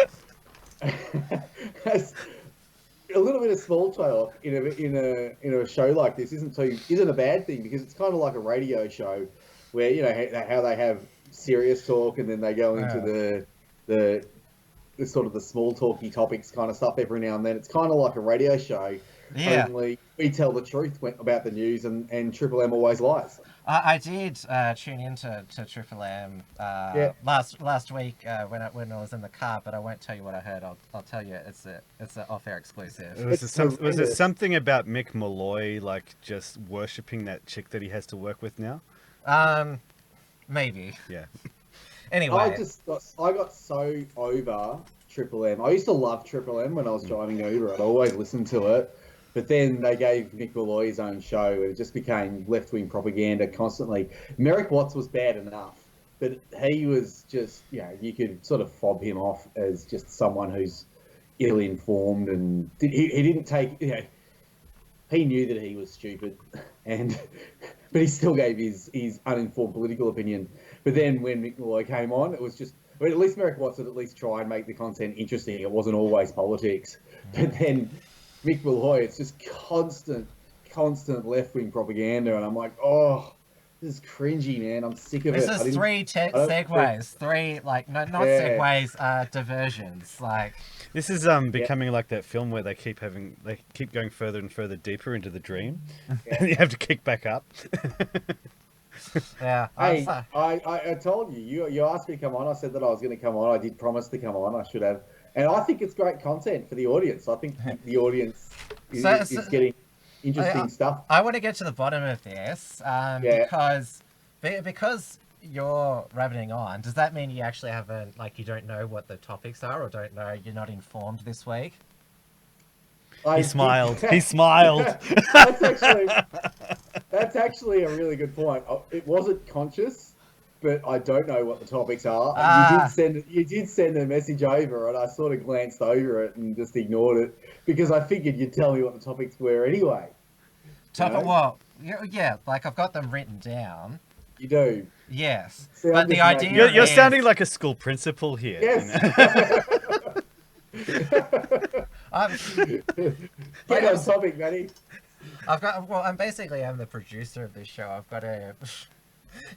A little bit of small talk in a show like this isn't a bad thing, because it's kind of like a radio show where, you know, how they have serious talk and then they go into the sort of the small talky topics kind of stuff every now and then. It's kind of like a radio show. Yeah. Only we tell the truth about the news, and Triple M always lies. I did tune into Triple M last week when I was in the car, but I won't tell you what I heard. I'll tell you it's an off-air exclusive. Was it something about Mick Malloy, like, just worshipping that chick that he has to work with now? Maybe. Yeah. Anyway, I got so over Triple M. I used to love Triple M when I was driving Uber. I'd always listen to it. But then they gave Mick Malloy his own show, and it just became left-wing propaganda constantly. Merrick Watts was bad enough, but he was just, you know, you could sort of fob him off as just someone who's ill-informed, and he didn't take, you know, he knew that he was stupid, but he still gave his uninformed political opinion. But then when Mick Malloy came on, it was just, well, at least Merrick Watts would at least try and make the content interesting. It wasn't always politics. But then Mick Malloy, it's just constant left-wing propaganda, and I'm like, oh, this is cringy, man. I'm sick of it. This is three segues, not segues, diversions. Like, this is becoming like that film where they keep going further and further deeper into the dream, and you have to kick back up. Yeah. Hey, I told you. You asked me to come on. I said that I was going to come on. I did promise to come on. I should have. And I think it's great content for the audience. I think the audience is getting interesting stuff. I want to get to the bottom of this because you're rabbiting on. Does that mean you actually haven't, like, you don't know what the topics are, or you're not informed this week? He smiled. He smiled. That's actually a really good point. It wasn't conscious, but I don't know what the topics are. You did send a message over, and I sort of glanced over it and just ignored it, because I figured you'd tell me what the topics were anyway. Well, yeah, like, I've got them written down. You do? Yes. See, but the idea You're sounding like a school principal here. Yes. Get on topic, Matty. I'm the producer of this show. I've got to,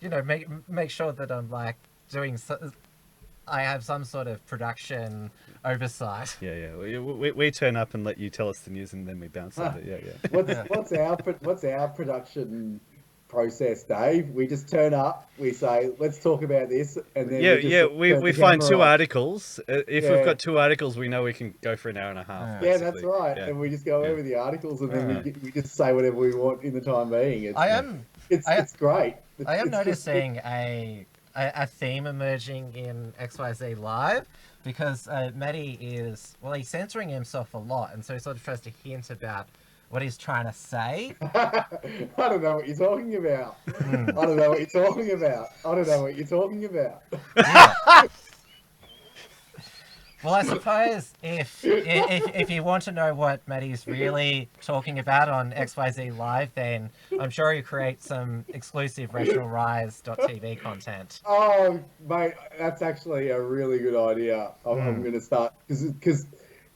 you know, make sure that I'm, like, I have some sort of production oversight. Yeah. We turn up and let you tell us the news, and then we bounce on it. Yeah. What's our production process, Dave? We just turn up, we say, let's talk about this, and then we find two articles. If we've got two articles, we know we can go for an hour and a half. Yeah, that's right. Yeah. And we just go over the articles, and then we just say whatever we want in the time being. It's great. I am noticing a theme emerging in XYZ Live, because Matty he's censoring himself a lot, and so he sort of tries to hint about what he's trying to say. I don't know what you're talking about. I don't know what you're talking about. Yeah. Well, I suppose if you want to know what Matty's really talking about on XYZ Live, then I'm sure you create some exclusive rationalrise.tv content. Oh, mate, that's actually a really good idea. I'm going to start, because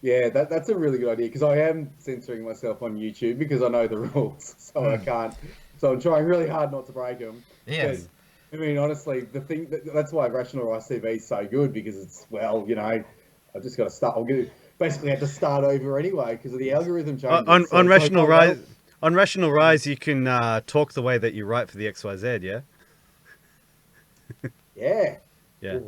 that's a really good idea, because I am censoring myself on YouTube because I know the rules, so I can't. So I'm trying really hard not to break them. Yes. But, I mean, honestly, that's why Rational Rise TV is so good, because it's, well, you know, I've just got to start. I'm going to basically have to start over anyway because of the algorithm changes. On Rational Rise, on Rational Rise, you can talk the way that you write for the XYZ, yeah. Yeah. Yeah.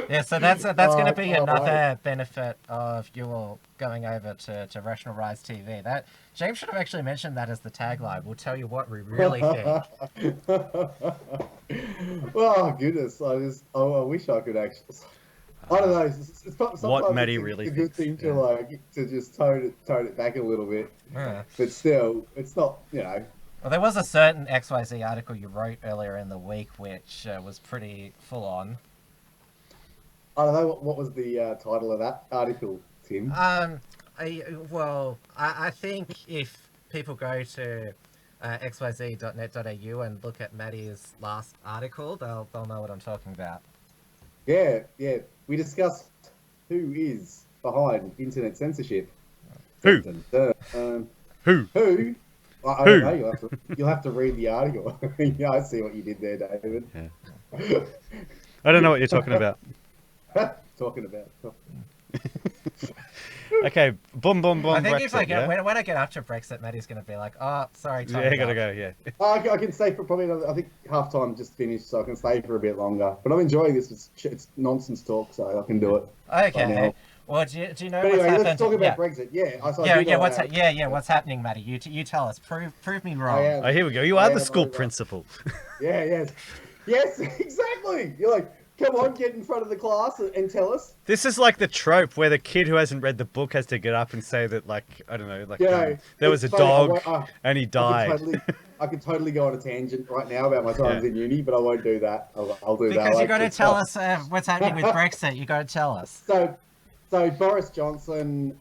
Yeah, so that's going to be another benefit of you all going over to Rational Rise TV. That James should have actually mentioned that as the tagline. We'll tell you what we really think. Oh goodness, I wish I could actually. I don't know. It's what Matty it's really a good thinks. thing to just tone it back a little bit. Yeah. But still, it's not. Well, there was a certain XYZ article you wrote earlier in the week which was pretty full on. I don't know what was the title of that article, Tim. I think if people go to xyz.net.au and look at Matty's last article, they'll know what I'm talking about. Yeah. We discussed who is behind internet censorship. Who? Who? I don't know. You'll have to read the article. Yeah, I see what you did there, David. Yeah. I don't know what you're talking about. Talking about. Okay, boom. I think Brexit, if I get when I get up to Brexit, Matty's going to to be like, "Oh, sorry, yeah, you gotta go." Yeah. I can stay for probably another. I think half time just finished, so I can stay for a bit longer. But I'm enjoying this. It's nonsense talk, so I can do it. Okay. Well, do you know but anyway, what's happened? let's talk about Brexit. What's happening, Matty? You tell us. Prove me wrong. Oh, here we go. You are the school principal. Yes, exactly. You're like, come on, get in front of the class and tell us. This is like the trope where the kid who hasn't read the book has to get up and say that, like, I don't know, like, there was a dog and he died. I could totally go on a tangent right now about my times in uni, but I won't do that. I'll do that. Because you got to tell us what's happening with Brexit. You got to tell us. So Boris Johnson,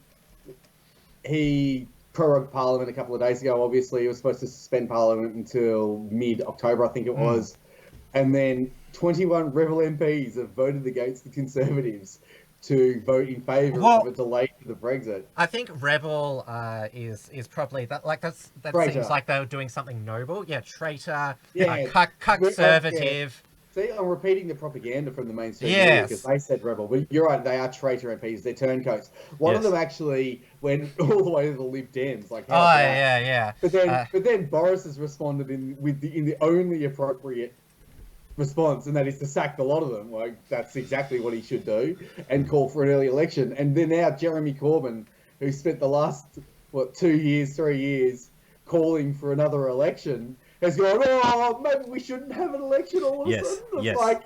he prorogued Parliament a couple of days ago. Obviously, he was supposed to suspend Parliament until mid-October, I think it was. And then 21 Rebel MPs have voted against the Conservatives to vote in favour of a delay to the Brexit. I think Rebel is probably that. Like that seems like they were doing something noble. Yeah, traitor. Yeah, conservative. See, I'm repeating the propaganda from the mainstream media because they said rebel. But you're right, they are traitor MPs. They're turncoats. One of them actually went all the way to the Lib Dems. Like, yeah. But then Boris has responded in the only appropriate response, and that is to sack the lot of them. Like, that's exactly what he should do, and call for an early election. And then now Jeremy Corbyn, who spent the last 3 years calling for another election, has gone, maybe we shouldn't have an election all of a sudden. It's like,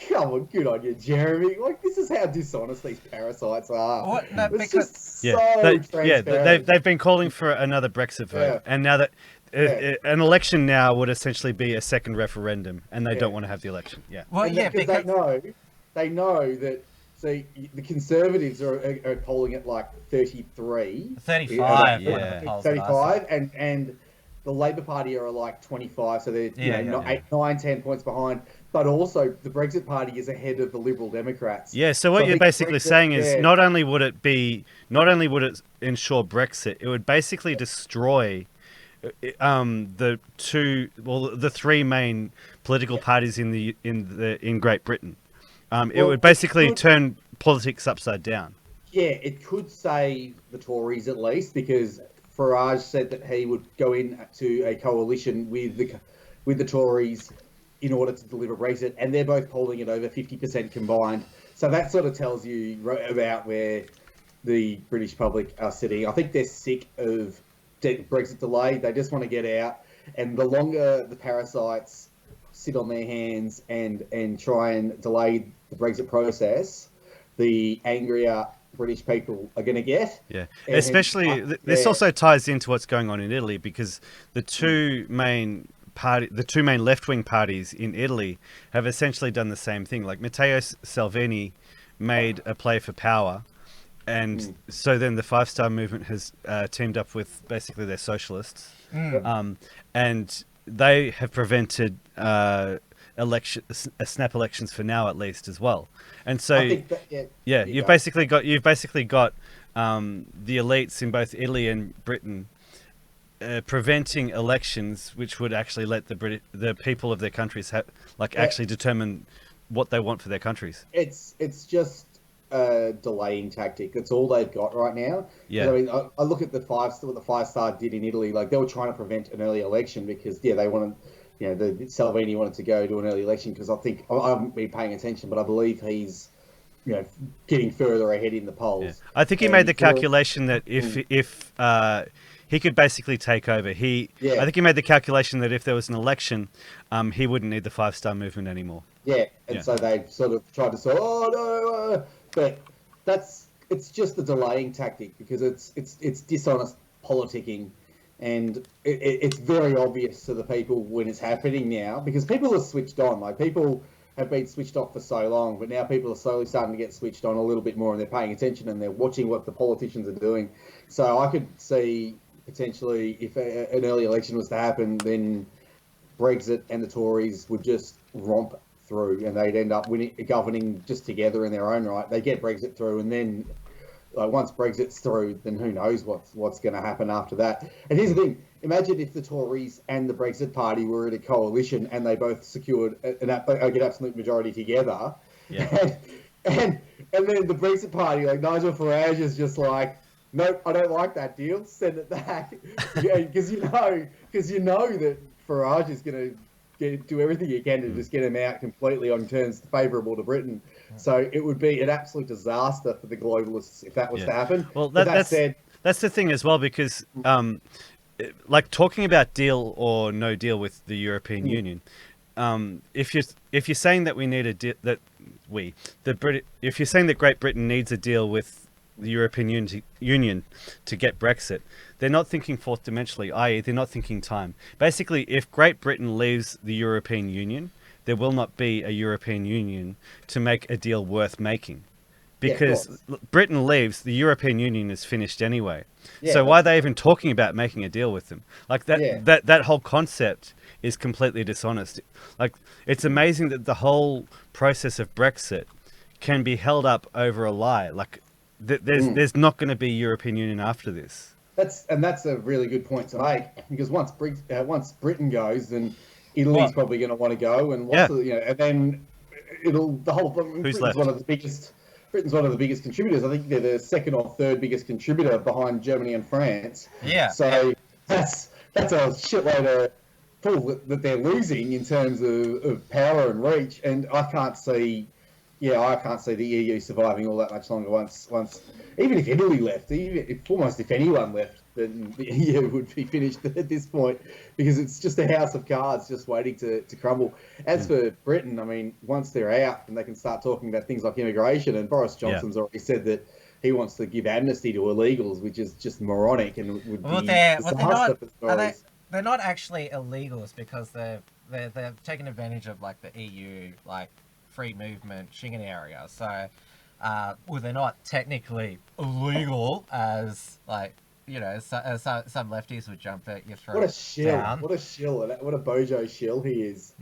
come on, good on you, Jeremy. Like, this is how dishonest these parasites are. What? No, it's because just transparent. They've been calling for another Brexit vote, and now that an election now would essentially be a second referendum, and they don't want to have the election. Yeah. Well, because they know that. See, the Conservatives are polling at like 33. 35. 35, and the Labour Party are like 25, so they're 10 points behind. But also, the Brexit Party is ahead of the Liberal Democrats. Yeah, so what you're basically saying is not only would it ensure Brexit, it would basically destroy the three main political parties in Great Britain. It would basically turn politics upside down. Yeah, it could save the Tories at least, because Farage said that he would go into a coalition with the Tories in order to deliver Brexit, and they're both polling at over 50% combined. So that sort of tells you about where the British public are sitting. I think they're sick of Brexit delay. They just want to get out, and the longer the parasites sit on their hands and try and delay the Brexit process, the angrier British people are going to get. Yeah, especially this also ties into what's going on in Italy, because the two main left-wing parties in Italy have essentially done the same thing. Like Matteo Salvini made a play for power, and so then the Five Star Movement has teamed up with basically their socialists, and they have prevented snap elections for now, at least, as well. And so you've basically got the elites in both Italy and Britain preventing elections, which would actually let the people of their countries actually determine what they want for their countries. It's just a delaying tactic. That's all they've got right now. Yeah. I mean, I look at what the Five Star did in Italy. Like, they were trying to prevent an early election because they wanted that Salvini wanted to go to an early election, because I haven't been paying attention, but I believe he's getting further ahead in the polls. Yeah. I think he made the calculation that if he could basically take over, I think he made the calculation that if there was an election, he wouldn't need the 5 Star Movement anymore. Yeah, and so they sort of tried to say, oh no, but it's just a delaying tactic, because it's dishonest politicking, and it's very obvious to the people when it's happening now, because people are switched on. Like, people have been switched off for so long, but now people are slowly starting to get switched on a little bit more, and they're paying attention and they're watching what the politicians are doing. So I could see potentially, if an early election was to happen, then Brexit and the Tories would just romp through, and they'd end up governing just together in their own right. They get Brexit through, and then once Brexit's through, then who knows what's going to happen after that. And here's the thing: imagine if the Tories and the Brexit Party were in a coalition and they both secured an absolute majority together. Yeah. And then the Brexit Party, like Nigel Farage, is just like, nope, I don't like that deal. Send it back. Because you know that Farage is going to do everything he can to just get him out completely on terms favourable to Britain. So it would be an absolute disaster for the globalists if that was to happen. Well, that's the thing as well, because like, talking about deal or no deal with the European Union, if you're saying that we need a deal, if you're saying that Great Britain needs a deal with the European Union to get Brexit, they're not thinking fourth dimensionally, i.e. they're not thinking time. Basically, if Great Britain leaves the European Union, there will not be a European Union to make a deal worth making. Because Britain leaves, the European Union is finished anyway. Yeah, so why are they even talking about making a deal with them? Like, that whole concept is completely dishonest. Like, it's amazing that the whole process of Brexit can be held up over a lie. Like, there's not going to be European Union after this. That's a really good point to make, because once Britain goes, then Italy's probably going to want to go, and and then Britain's left? Britain's one of the biggest contributors. I think they're the second or third biggest contributor behind Germany and France. Yeah. So that's a shitload of pull that they're losing in terms of power and reach, and I can't see the EU surviving all that much longer. Once even if Italy left, if anyone left, then the EU would be finished at this point, because it's just a house of cards just waiting to crumble. As for Britain, I mean, once they're out and they can start talking about things like immigration, and Boris Johnson's already said that he wants to give amnesty to illegals, which is just moronic and would be they're not actually illegals, because they're taking advantage of, like, the EU, like, free movement Schengen area. So they're not technically illegal, as, like, as some lefties would jump at your throat. What a shill! What a shill! What a bojo shill he is.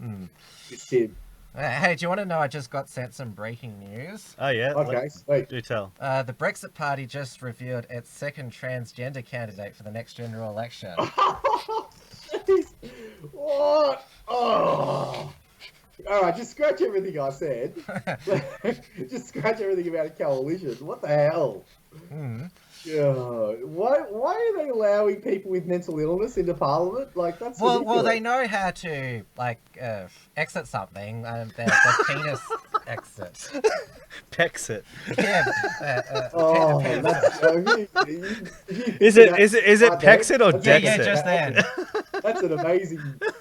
This kid. Hey, do you want to know? I just got sent some breaking news. Oh yeah. Okay, sweet. Do tell. The Brexit Party just revealed its second transgender candidate for the next general election. What? Oh. All right, just scratch everything I said. Just scratch everything about a coalition. What the hell? Why are they allowing people with mental illness into Parliament? Like, that's ridiculous. Well, they know how to, like, exit something. Their penis exit. Pexit. Yeah. Is it Pexit or Dexit? Yeah, just then. That's an amazing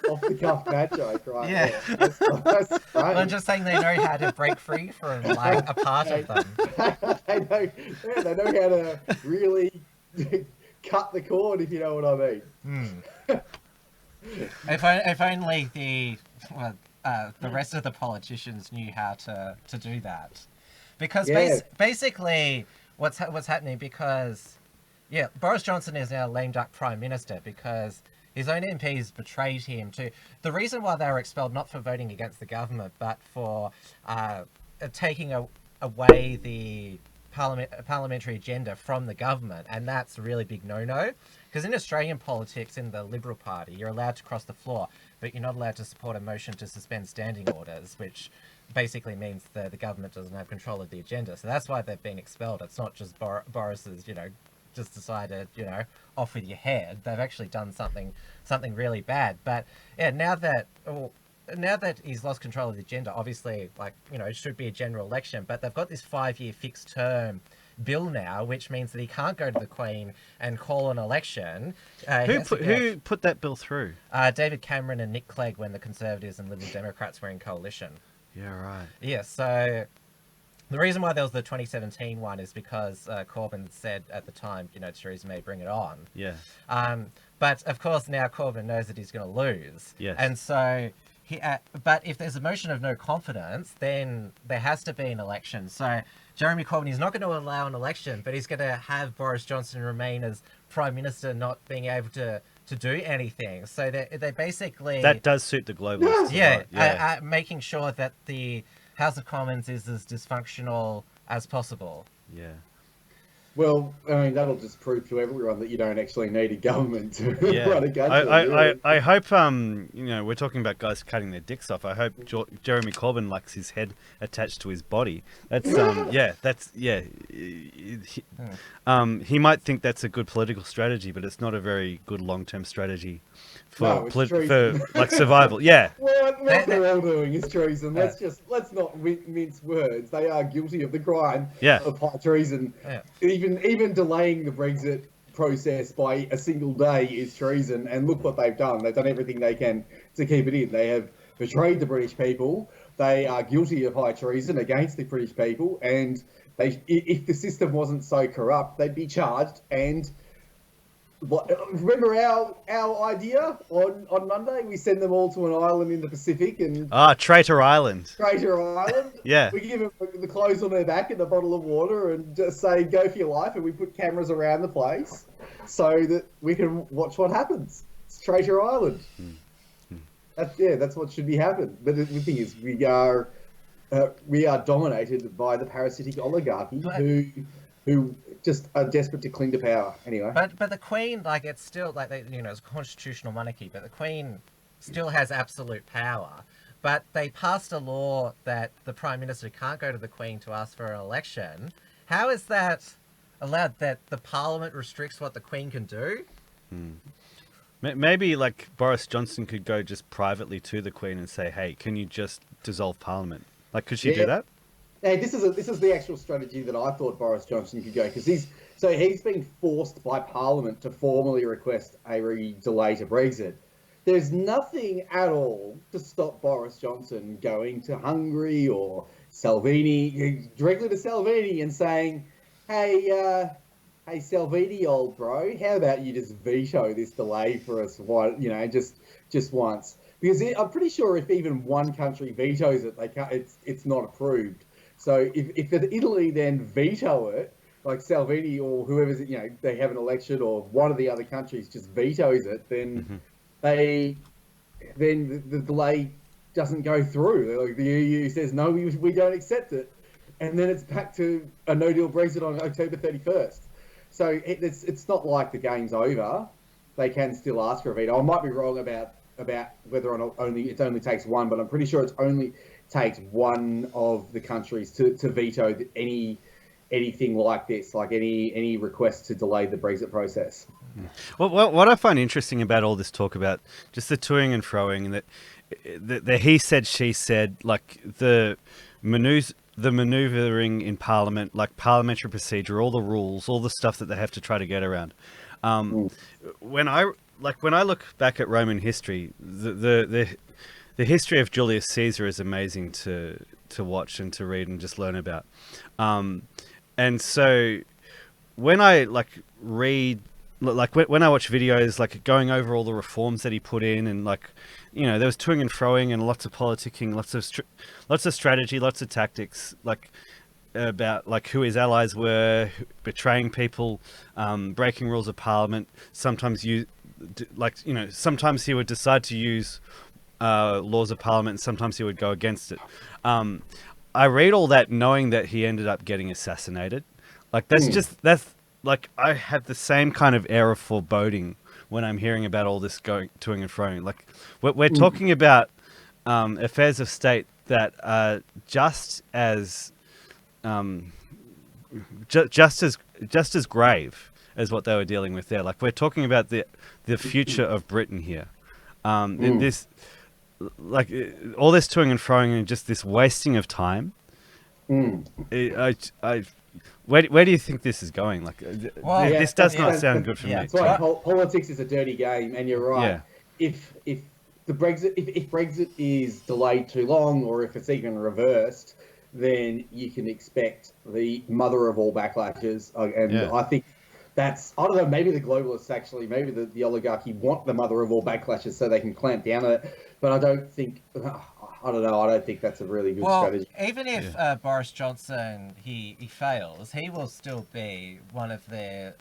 off-the-cuff bad joke, right? Yeah. That's great. Well, I'm just saying they know how to break free from, like, a part of them. They know how to really cut the cord, if you know what I mean. If only the rest of the politicians knew how to do that, because basically what's happening, because Boris Johnson is now lame duck prime minister because his own MPs betrayed him. The reason why they were expelled, not for voting against the government, but for taking away the parliamentary agenda from the government, and that's a really big no-no, because in Australian politics, in the Liberal Party, you're allowed to cross the floor, but you're not allowed to support a motion to suspend standing orders, which basically means that the government doesn't have control of the agenda. So that's why they've been expelled. It's not just Boris's just decided, off with your head. They've actually done something really bad. But yeah, now that he's lost control of the agenda, obviously, it should be a general election, but they've got this 5-year fixed term bill now, which means that he can't go to the Queen and call an election. Who put that bill through? David Cameron and Nick Clegg, when the Conservatives and Liberal Democrats were in coalition. Yeah, right. Yeah, so the reason why there was the 2017 one is because Corbyn said at the time, Theresa May, bring it on. Yeah. But of course now Corbyn knows that he's going to lose. Yes. And so but if there's a motion of no confidence, then there has to be an election. So Jeremy Corbyn is not going to allow an election, but he's going to have Boris Johnson remain as Prime Minister, not being able to do anything. So they basically... That does suit the globalists. Yeah, making sure that the House of Commons is as dysfunctional as possible. Yeah. Well, I mean, that'll just prove to everyone that you don't actually need a government to run a country. I hope, we're talking about guys cutting their dicks off. I hope Jeremy Corbyn likes his head attached to his body. That's, he might think that's a good political strategy, but it's not a very good long-term strategy for survival. Yeah. Well, what they're all doing is treason. Let's not mince words. They are guilty of the crime of high treason. Yeah. Even delaying the Brexit process by a single day is treason. And look what they've done. They've done everything they can to keep it in. They have betrayed the British people. They are guilty of high treason against the British people. And if the system wasn't so corrupt, they'd be charged. And remember our idea on Monday? We send them all to an island in the Pacific and Traitor Island. Yeah. We give them the clothes on their back and a bottle of water and just say go for your life, and we put cameras around the place so that we can watch what happens. It's Traitor Island. That's what should be happening. But the thing is, we are dominated by the parasitic oligarchy who just are desperate to cling to power anyway. But the Queen, it's still it's a constitutional monarchy, but the Queen still has absolute power. But they passed a law that the Prime Minister can't go to the Queen to ask for an election. How is that allowed, that the Parliament restricts what the Queen can do? Maybe Boris Johnson could go just privately to the Queen and say, hey, can you just dissolve Parliament? Could she do that? Hey, this is the actual strategy that I thought Boris Johnson could go, because he's been forced by Parliament to formally request a delay to Brexit. There's nothing at all to stop Boris Johnson going to Hungary or Salvini, directly to Salvini, and saying, hey Salvini, old bro, how about you just veto this delay for us? Just once, because I'm pretty sure if even one country vetoes it, it's not approved. So if Italy then veto it, like Salvini or whoever's, they have an election, or one of the other countries just vetoes it, then the delay doesn't go through. The EU says, no, we don't accept it. And then it's back to a no-deal Brexit on October 31st. So it's not like the game's over. They can still ask for a veto. I might be wrong about whether or not it only takes one, but I'm pretty sure it's only takes one of the countries to veto anything like this, like any request to delay the Brexit process. Well, what I find interesting about all this talk about just the toing and froing, and the he said, she said, the manoeuvring in Parliament, parliamentary procedure, all the rules, all the stuff that they have to try to get around. When I look back at Roman history, the history of Julius Caesar is amazing to watch and to read and just learn about. And so when I read, when I watch videos, going over all the reforms that he put in, and there was toing and froing and lots of politicking, lots of strategy, lots of tactics, about who his allies were, betraying people, breaking rules of Parliament. Sometimes sometimes he would decide to use laws of Parliament, and sometimes he would go against it. I read all that knowing that he ended up getting assassinated. I have the same kind of air of foreboding when I'm hearing about all this toing and froing. We're talking about affairs of state that are just as grave as what they were dealing with there. Like, we're talking about the future of Britain here. This, like, all this toing and froing and just this wasting of time. Where do you think this is going? Like, this does not sound good for me. That's why politics is a dirty game, and you're right. Yeah. If Brexit is delayed too long, or if it's even reversed, then you can expect the mother of all backlashes. I think that's, I don't know, maybe the globalists actually, maybe the oligarchy want the mother of all backlashes so they can clamp down on it. But I don't think, I don't know, I don't think that's a really good strategy. Even if Boris Johnson, he fails, he will still be one of the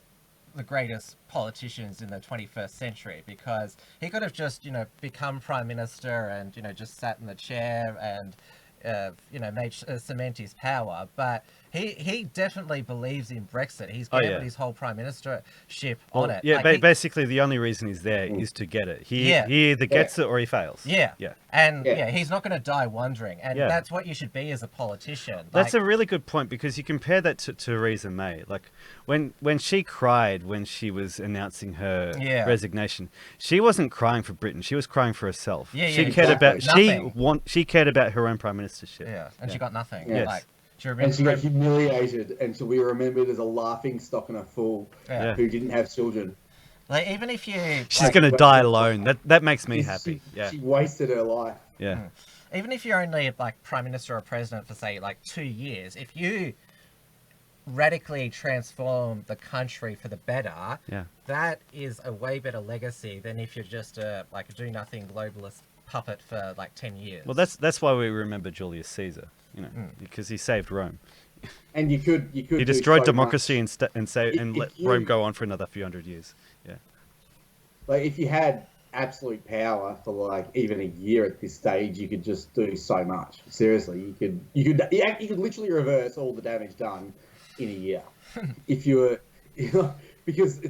greatest politicians in the 21st century, because he could have just, become prime minister and, just sat in the chair and, made cement his power. But he definitely believes in Brexit. He's gambled his whole prime ministership on it. Yeah, basically the only reason he's there is to get it. He either gets it or he fails. Yeah. And he's not going to die wondering. And that's what you should be as a politician. That's a really good point, because you compare that to Theresa May. Like, when she cried when she was announcing her resignation, she wasn't crying for Britain. She was crying for herself. She cared about she cared about her own prime ministership. Yeah, and she got nothing. Yes. Like, and she got humiliated, and she'll be remembered as a laughing stock and a fool who didn't have children. Like, even if she's going to die alone. That makes me happy. She wasted her life. Yeah. Even if you're only like prime minister or president for, say, like 2 years, if you radically transform the country for the better, that is a way better legacy than if you're just a do nothing globalist puppet for like 10 years. Well, that's why we remember Julius Caesar, because he saved Rome. And you could he destroyed democracy and let Rome go on for another few hundred years. Yeah. Like, if you had absolute power for like even a year at this stage, you could just do so much. Seriously, you could literally reverse all the damage done in a year. If you were, because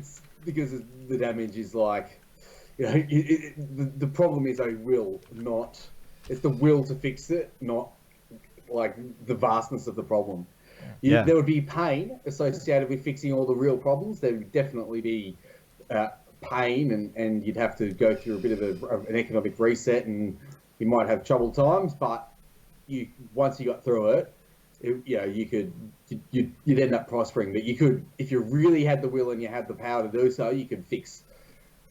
the damage is like, the problem is it's the will to fix it, not like the vastness of the problem. There would be pain associated with fixing all the real problems. There would definitely be pain, and you'd have to go through a bit of an economic reset, and you might have troubled times. But once you got through it, you'd end up prospering. But you could, if you really had the will and you had the power to do so, you could fix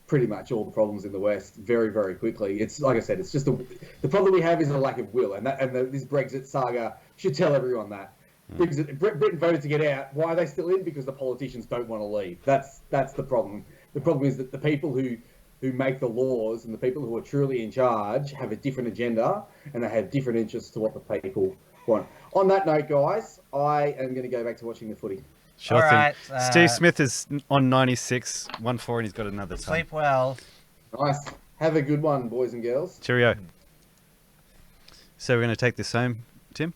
pretty much all the problems in the West very, very quickly. It's like I said, it's just the problem we have is a lack of will, and this Brexit saga should tell everyone that. Britain voted to get out. Why are they still in? Because the politicians don't want to leave. That's the problem. The problem is that the people who make the laws and the people who are truly in charge have a different agenda, and they have different interests to what the people want. On that note, guys, I am going to go back to watching the footy. Sure thing. Right, Steve Smith is on 96, 1-4, and he's got another time. Sleep well. Nice. Have a good one, boys and girls. Cheerio. So we're going to take this home, Tim?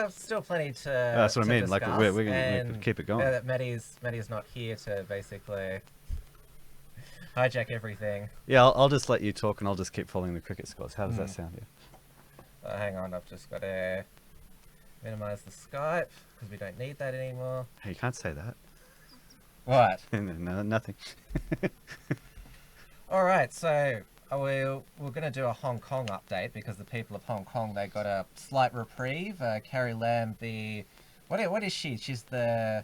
Still plenty to that's what I mean. Discuss. Like, we're going to keep it going. That Matty's not here to basically hijack everything. Yeah, I'll just let you talk, and I'll just keep following the cricket scores. How does that sound? Yeah. Hang on, I've just got to minimize the Skype, because we don't need that anymore. Hey, you can't say that. What? No, nothing. Alright, so we're going to do a Hong Kong update, because the people of Hong Kong, they got a slight reprieve. Carrie Lam, what is she? She's the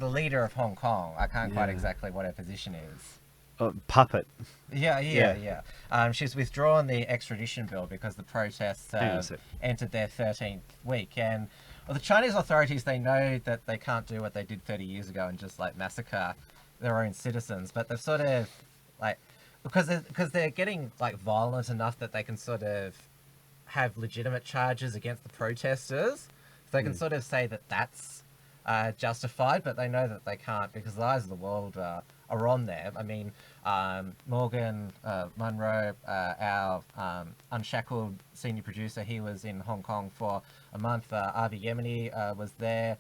leader of Hong Kong. I can't quite exactly what her position is. Puppet. Yeah. She's withdrawn the extradition bill because the protests entered their 13th week, and the Chinese authorities, they know that they can't do what they did 30 years ago and just like massacre their own citizens, but they've sort of like, because they're getting like violent enough that they can sort of have legitimate charges against the protesters. So they can sort of say that that's justified, but they know that they can't, because the eyes of the world are on them. I mean, Morgan Munro, our Unshackled senior producer, he was in Hong Kong for a month. Avi Yemeni was there.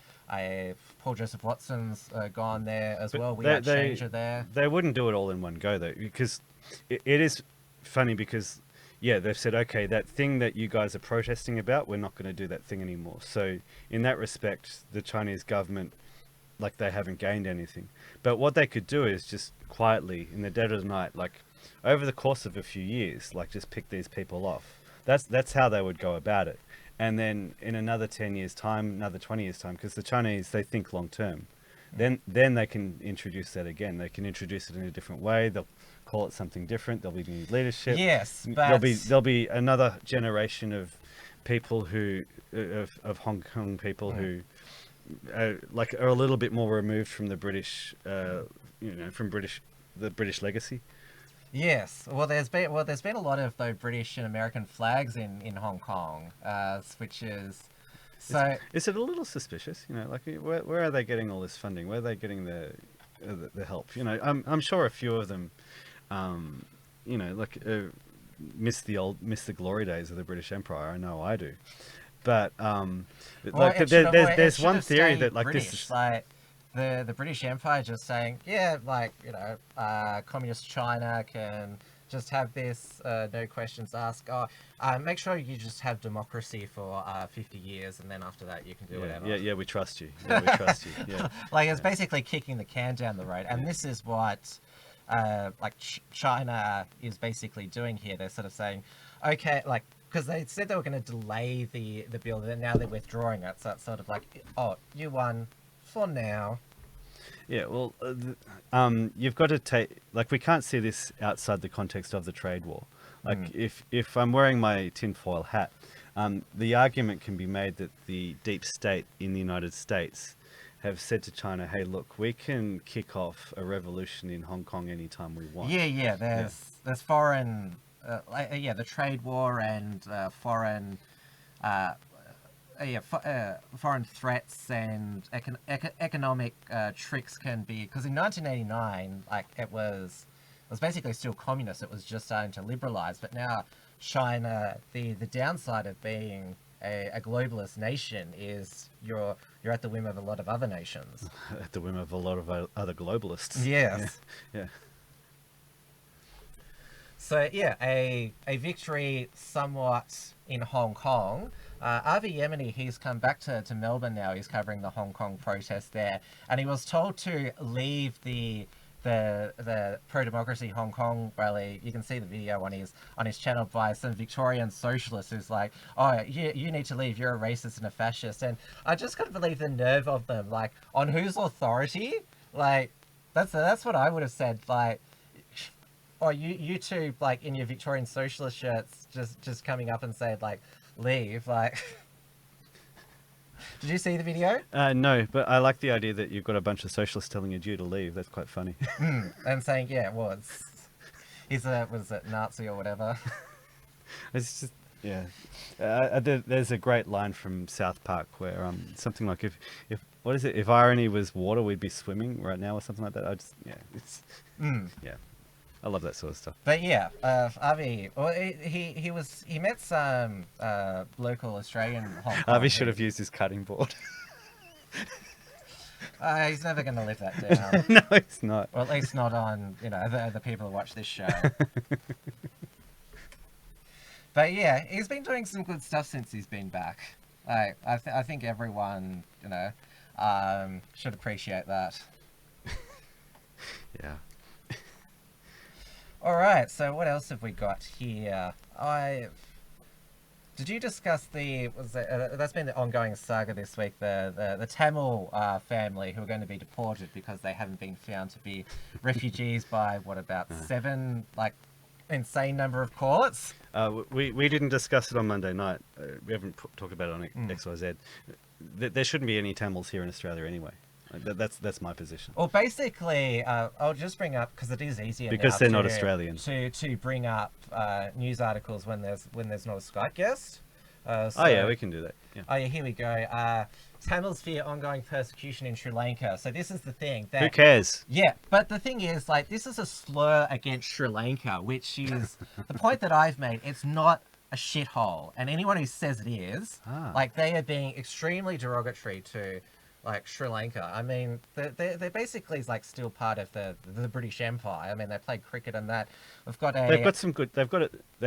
Paul Joseph Watson's gone there as well. We had Changer there. They wouldn't do it all in one go, though, because it is funny, because they've said, okay, that thing that you guys are protesting about, we're not going to do that thing anymore. So in that respect, the Chinese government like they haven't gained anything. But what they could do is just quietly, in the dead of the night, like over the course of a few years, like just pick these people off. That's how they would go about it. And then in another 10 years time, another 20 years time, because the Chinese, they think long term, then they can introduce that again. They can introduce it in a different way. They'll call it something different. There'll be new leadership. Yes, but there'll be another generation of people who of Hong Kong people who are a little bit more removed from the British, from the British legacy. Yes, well, there's been a lot of though British and American flags in Hong Kong, which is so. Is it a little suspicious? Like where are they getting all this funding? Where are they getting the help? I'm sure a few of them, miss the glory days of the British Empire. I know I do, but there's one theory that British, this is like the British Empire just saying, yeah, communist China can just have this, no questions asked. Make sure you just have democracy for 50 years, and then after that you can do whatever. Yeah, we trust you. Yeah, we trust you. Yeah. It's basically kicking the can down the road, and this is what China is basically doing here. They're sort of saying, okay, because they said they were going to delay the bill, and now they're withdrawing it. So it's sort of like, oh, you won for now. Yeah, well, you've got to take, we can't see this outside the context of the trade war. If I'm wearing my tinfoil hat, the argument can be made that the deep state in the United States have said to China, hey, look, we can kick off a revolution in Hong Kong anytime we want. Yeah, there's foreign, the trade war and foreign foreign threats and economic tricks can be, because in 1989, it was basically still communist. It was just starting to liberalize, but now China, the downside of being a globalist nation is you're at the whim of a lot of other nations. At the whim of a lot of other globalists. Yes. Yeah. So yeah, a victory somewhat in Hong Kong. Avi Yemeni, he's come back to Melbourne now. He's covering the Hong Kong protest there, and he was told to leave the pro-democracy Hong Kong rally. You can see the video on his channel by some Victorian socialist who's like, oh, you need to leave, you're a racist and a fascist. And I just couldn't believe the nerve of them, on whose authority? That's what I would have said, or you two, in your Victorian socialist shirts, just coming up and saying, leave, Did you see the video? No, but I like the idea that you've got a bunch of socialists telling a Jew to leave. That's quite funny. And saying, yeah, well, he's was it Nazi or whatever? It's just, yeah. There's a great line from South Park where something like if what is it? If irony was water, we'd be swimming right now, or something like that. Yeah. I love that sort of stuff. But yeah, Avi, well, he met some local Australian Hong Kong. Avi should have used his cutting board. He's never going to live that down. No, he's not. Or at least not on the people who watch this show. But yeah, he's been doing some good stuff since he's been back. I think everyone should appreciate that. Yeah. All right, so what else have we got here? Did you discuss that's been the ongoing saga this week, the Tamil family who are going to be deported because they haven't been found to be refugees by, about 7, insane number of courts? We didn't discuss it on Monday night. We haven't talked about it on XYZ. There shouldn't be any Tamils here in Australia anyway. That's my position. Well, basically, I'll just bring up, because it is easier because now they're not Australian, to bring up news articles when there's not a Skype guest. We can do that. Yeah. Oh yeah, here we go. Tamils fear ongoing persecution in Sri Lanka. So this is the thing. Who cares? Yeah, but the thing is, this is a slur against Sri Lanka, which is the point that I've made. It's not a shithole, and anyone who says it is, they are being extremely derogatory to Sri Lanka. I mean, they're basically still part of the British Empire. I mean, they played cricket and that. They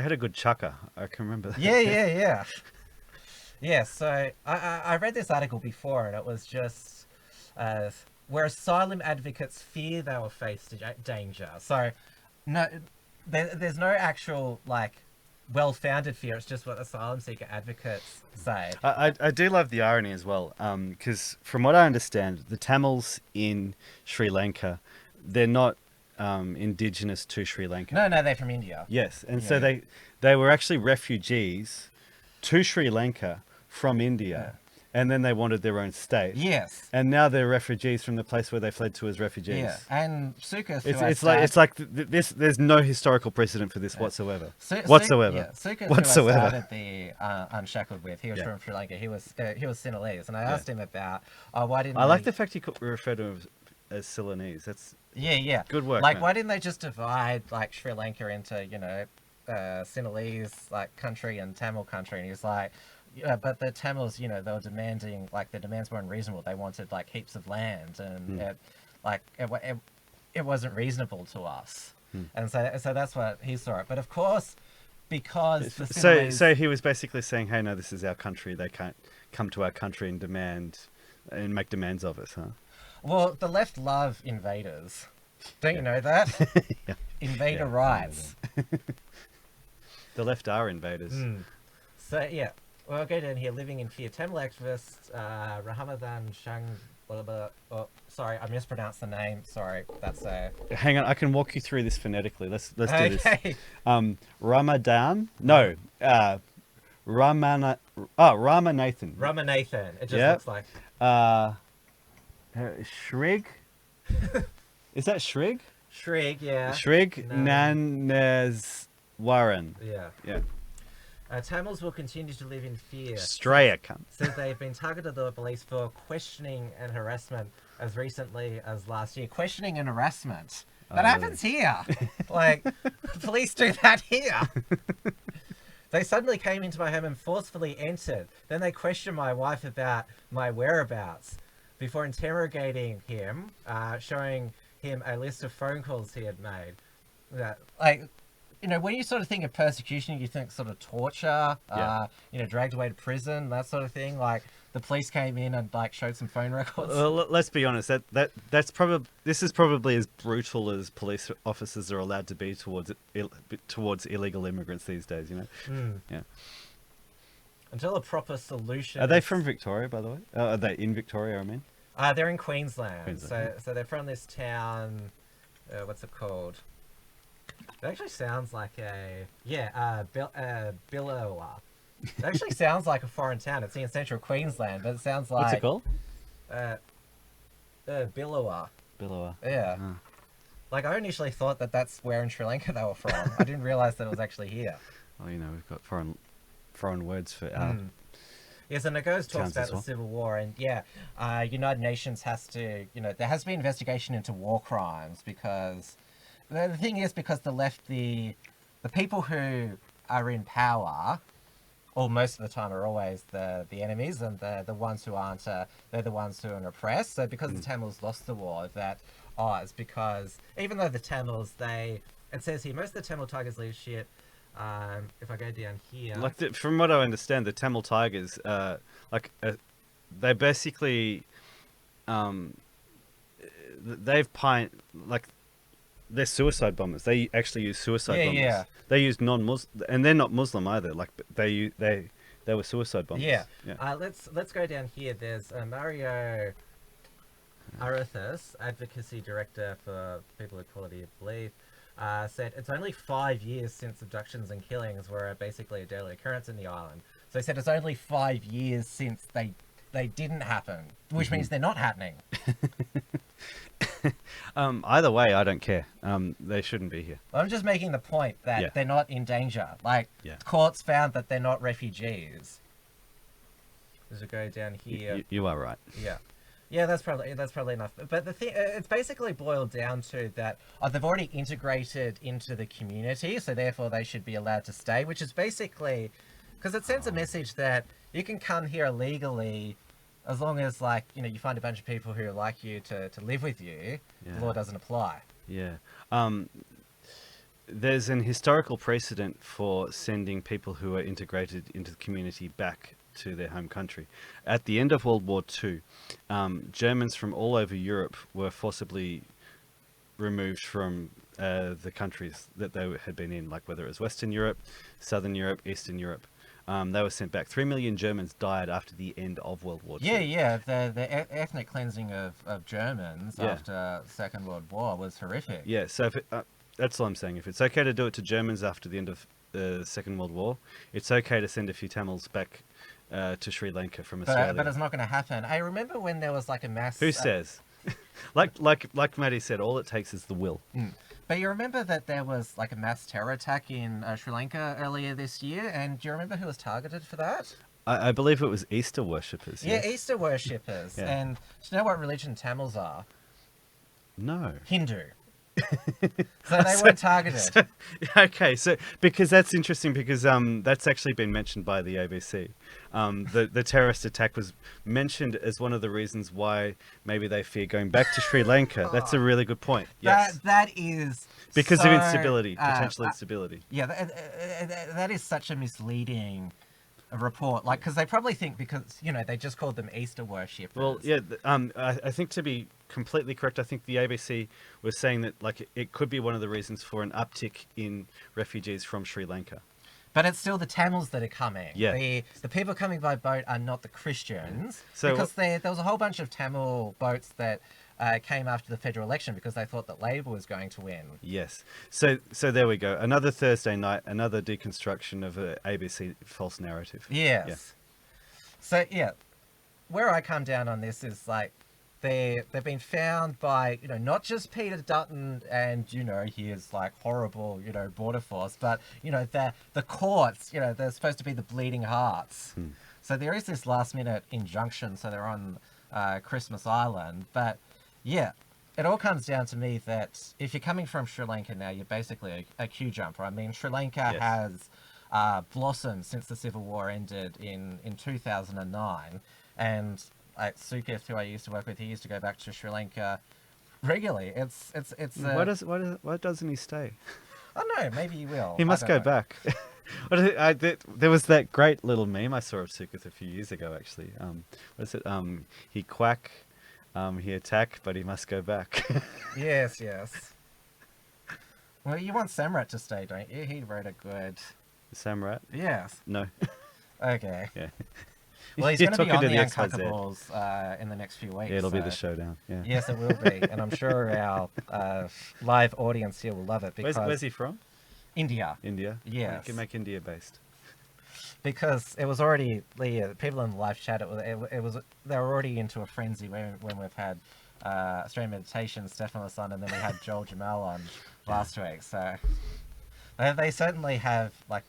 had a good chukker. I can remember that. Yeah. Yeah, so I read this article before, and it was just where asylum advocates fear they will face danger. So, no, there's no actual, like, well-founded fear. It's just what asylum seeker advocates say. I do love the irony as well, because from what I understand, the Tamils in Sri Lanka, they're not indigenous to Sri Lanka. No, they're from India. Yes, and so they were actually refugees to Sri Lanka from India, and then they wanted their own state. Yes. And now they're refugees from the place where they fled to as refugees. Yeah, and Sukas... It's like this. There's no historical precedent for this whatsoever. Whatsoever. Sukas, whatsoever. who I started the Unshackled with, he was from Sri Lanka. He was Sinhalese, and I asked him about why didn't I like the fact you refer to him as Ceylonese. That's good work. Like, man. why didn't they just divide like Sri Lanka into Sinhalese like country and Tamil country? And he's like, yeah, but the Tamils, they were demanding, like, their demands were unreasonable. They wanted, like, heaps of land, and it wasn't reasonable to us. And so that's what he saw it. But of course, because the Sinhalese... So he was basically saying, hey, no, this is our country. They can't come to our country and make demands of us, huh? Well, the left love invaders. Don't you know that? Invader rights. The left are invaders. So, yeah. Well, I'll go down here. Living in fear. Tamil activist Rahamadan Shang... Oh, sorry, I mispronounced the name. Sorry, that's a... Hang on, I can walk you through this phonetically. Let's do this. Ramadan? No. Ramanathan. Ramanathan. It just looks like... Shrig? Is that Shrig? Shrig, yeah. Shrig Naneswaran. Yeah. Tamils will continue to live in fear. Straya cunt. Says they've been targeted by the police for questioning and harassment as recently as last year. Questioning and harassment. That happens here. Like, police do that here. They suddenly came into my home and forcefully entered. Then they questioned my wife about my whereabouts before interrogating him, showing him a list of phone calls he had made. When you sort of think of persecution, you think sort of torture, dragged away to prison, that sort of thing. Like, the police came in and, like, showed some phone records. Well, let's be honest. This is probably as brutal as police officers are allowed to be towards illegal immigrants these days. Yeah. Until a proper solution. Are they from Victoria, by the way? Are they in Victoria? I mean. They're in Queensland. So they're from this town. What's it called? It actually sounds like Bilowa. It actually sounds like a foreign town. It's in central Queensland, but it sounds like... What's it called? Bilowa. Bilowa. Yeah. Oh. Like, I initially thought that's where in Sri Lanka they were from. I didn't realise that it was actually here. Well, we've got foreign words for our... Yes, and it talks about the Civil War, and United Nations has to, there has to be an investigation into war crimes, because... The thing is, because the left, the people who are in power, or most of the time, are always the enemies, and the ones who aren't, they're the ones who are oppressed. So because the Tamils lost the war, it's because, even though the Tamils, it says here, most of the Tamil Tigers' leadership, if I go down here... from what I understand, the Tamil Tigers, they basically, they're suicide bombers. They actually use suicide bombers. Yeah. They use non-Muslim, and they're not Muslim either. Like, they were suicide bombers. Yeah. Let's go down here. There's Mario Arathis, advocacy director for People Equality of Belief, said it's only 5 years since abductions and killings were basically a daily occurrence in the island. So he said it's only 5 years since they didn't happen, which means they're not happening. Either way, I don't care. They shouldn't be here. I'm just making the point that they're not in danger. Like, courts found that they're not refugees. As we go down here, you are right. Yeah, that's probably enough. But the thing, it's basically boiled down to that they've already integrated into the community, so therefore they should be allowed to stay. Which is basically because it sends a message that you can come here illegally. As long as, you find a bunch of people who like you to live with you, the law doesn't apply. Yeah. There's an historical precedent for sending people who are integrated into the community back to their home country. At the end of World War II, Germans from all over Europe were forcibly removed from the countries that they had been in, like whether it was Western Europe, Southern Europe, Eastern Europe. They were sent back. 3 million Germans died after the end of World War II. Yeah. The ethnic cleansing of Germans after Second World War was horrific. Yeah, so if that's all I'm saying. If it's okay to do it to Germans after the end of the Second World War, it's okay to send a few Tamils back to Sri Lanka from Australia. But it's not going to happen. I remember when there was like a mass... Who says? like Matty said, all it takes is the will. But you remember that there was like a mass terror attack in Sri Lanka earlier this year, and do you remember who was targeted for that? I believe it was Easter worshippers. Yeah, yes. Easter worshippers. Yeah. And do you know what religion Tamils are? No. Hindu. So they weren't targeted. Okay, so because that's interesting because that's actually been mentioned by the ABC. The terrorist attack was mentioned as one of the reasons why maybe they fear going back to Sri Lanka. That's a really good point. Yes. That is because so, of instability, potential instability. Yeah, that is such a misleading report. Like, because they probably think because, they just called them Easter worshippers. Well, yeah, I think to be completely correct, I think the ABC was saying that like it could be one of the reasons for an uptick in refugees from Sri Lanka. But it's still the Tamils that are coming. Yeah. The people coming by boat are not the Christians. So, because there was a whole bunch of Tamil boats that came after the federal election because they thought that Labor was going to win. Yes. So there we go. Another Thursday night, another deconstruction of a ABC false narrative. Yes. Yeah. So, yeah, where I come down on this is like, they've been found by, not just Peter Dutton and, his like horrible, border force, but, the courts, they're supposed to be the bleeding hearts. So there is this last minute injunction. So they're on Christmas Island. But yeah, it all comes down to me that if you're coming from Sri Lanka now, you're basically a queue jumper. I mean, Sri Lanka has blossomed since the civil war ended in 2009. And like Sukith, who I used to work with, he used to go back to Sri Lanka regularly. It's Why doesn't he stay? I don't know, maybe he will. He must go back. There was that great little meme I saw of Sukith a few years ago, actually. What is it? He quack, he attack, but he must go back. Yes. Well, you want Samraat to stay, don't you? He wrote a good... Samraat? Yes. No. Okay. Yeah. Well, he's going to be on the Uncockables in the next few weeks. Yeah, it'll be the showdown. Yeah. Yes, it will be. And I'm sure our live audience here will love it because... Where's he from? India. India? Yes. You can make India based. Because it was already... The people in the live chat, it was they were already into a frenzy when we've had Australian Meditation, Stephanos on, and then we had Joel Jamal on last week. So they certainly have like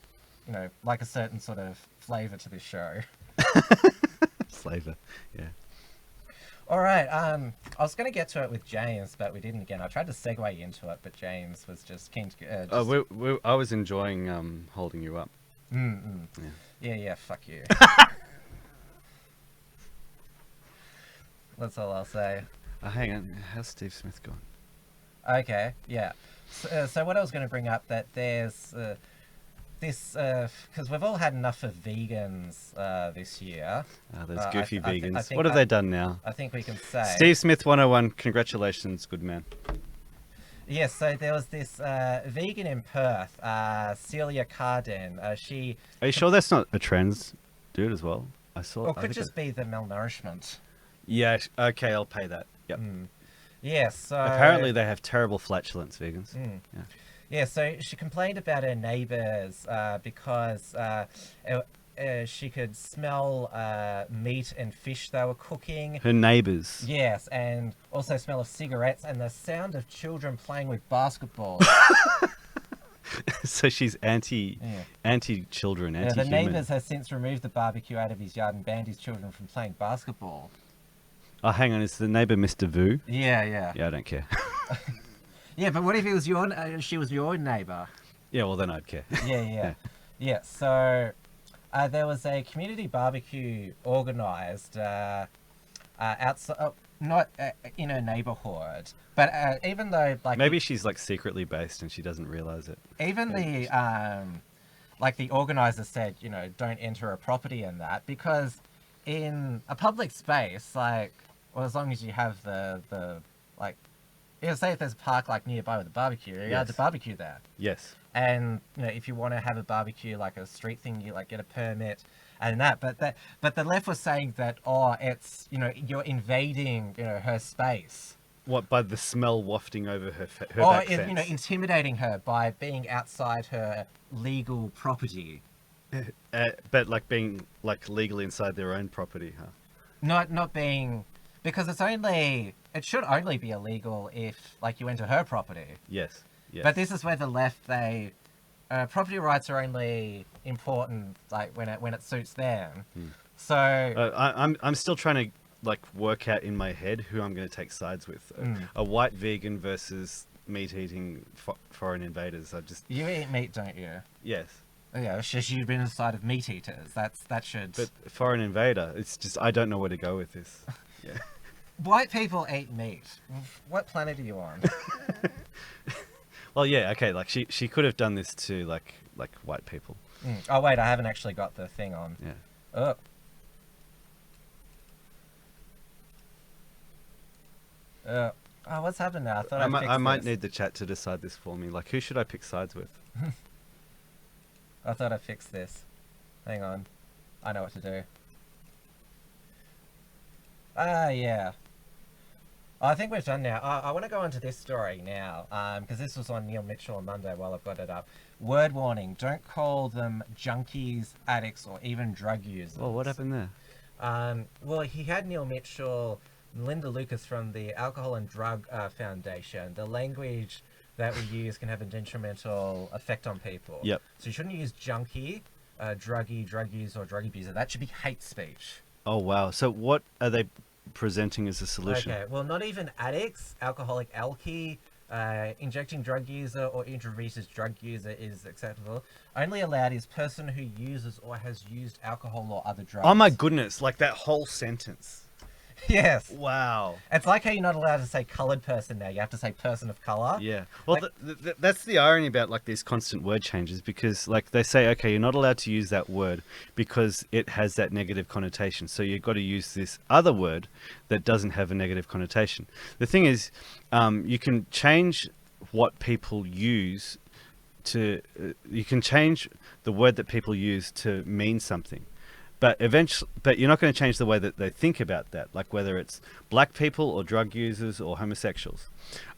a certain sort of flavour to this show. Flavor, yeah. All right. I was going to get to it with James, but we didn't again. I tried to segue into it, but James was just keen to. I was enjoying holding you up. Yeah. Fuck you. That's all I'll say. Hang on. How's Steve Smith gone? Okay. Yeah. So what I was going to bring up that there's. This, because we've all had enough of vegans this year. Those goofy vegans. What have they done now? I think we can say. Steve Smith 101, congratulations, good man. Yes, so there was this vegan in Perth, Celia Carden. She. Are you sure that's not a trans dude as well? I saw. Or could just be the malnourishment. Yeah, okay, I'll pay that. Yep. Yes, so. Apparently they have terrible flatulence, vegans. Yeah. Yeah, so she complained about her neighbours because she could smell meat and fish they were cooking. Her neighbours. Yes, and also smell of cigarettes and the sound of children playing with basketball. So she's anti-children, anti-human. The neighbours has since removed the barbecue out of his yard and banned his children from playing basketball. Oh, hang on, is the neighbour Mr. Vu? Yeah. Yeah, I don't care. Yeah, but what if it was she was your neighbour? Yeah, well then I'd care. Yeah. So there was a community barbecue organised outside, not in her neighbourhood, but even though like maybe she's like secretly based and she doesn't realise it. Even the like the organizer said, don't enter a property in that, because in a public space, like, well, as long as you have the like, say if there's a park like nearby with a barbecue, you have to barbecue there. Yes. And if you want to have a barbecue, like a street thing, you like get a permit and that. But the left was saying that, it's you're invading her space. What, by the smell wafting over her back fence? Intimidating her by being outside her legal property. But like being like legally inside their own property, huh? Not being, because it should only be illegal if like you enter her property. Yes. But this is where the left, property rights are only important like when it suits them. So I'm still trying to like work out in my head who I'm going to take sides with. A white vegan versus meat eating foreign invaders. You eat meat, don't you? Yes. Yeah, it's just you've been inside of meat eaters. That should. But foreign invader, it's just I don't know where to go with this. Yeah. White people eat meat. What planet are you on? Well, yeah, okay. Like she could have done this to like white people. Oh wait, I haven't actually got the thing on. Yeah. Oh, what's happened now? I thought I might need the chat to decide this for me. Like, who should I pick sides with? I thought I fixed this. Hang on. I know what to do. Yeah. I think we've done now. I want to go into this story now, because this was on Neil Mitchell on Monday while I've got it up. Word warning, don't call them junkies, addicts, or even drug users. Oh, what happened there? Well, he had Neil Mitchell, Linda Lucas from the Alcohol and Drug Foundation. The language that we use can have a detrimental effect on people. Yep. So you shouldn't use junkie, druggie, drug user, or drug abuser. That should be hate speech. Oh, wow. So what are they presenting as a solution? Okay, well, not even addicts, alcoholic alky, injecting drug user or intravenous drug user is acceptable. Only allowed is person who uses or has used alcohol or other drugs. Oh my goodness, like that whole sentence. Yes. Wow. It's like how you're not allowed to say coloured person now. You have to say person of colour. Yeah. Well, like, that's the irony about like these constant word changes, because like they say, okay, you're not allowed to use that word because it has that negative connotation. So you've got to use this other word that doesn't have a negative connotation. The thing is, you can change what people use to, you can change the word that people use to mean something. But you're not going to change the way that they think about that, like whether it's black people or drug users or homosexuals.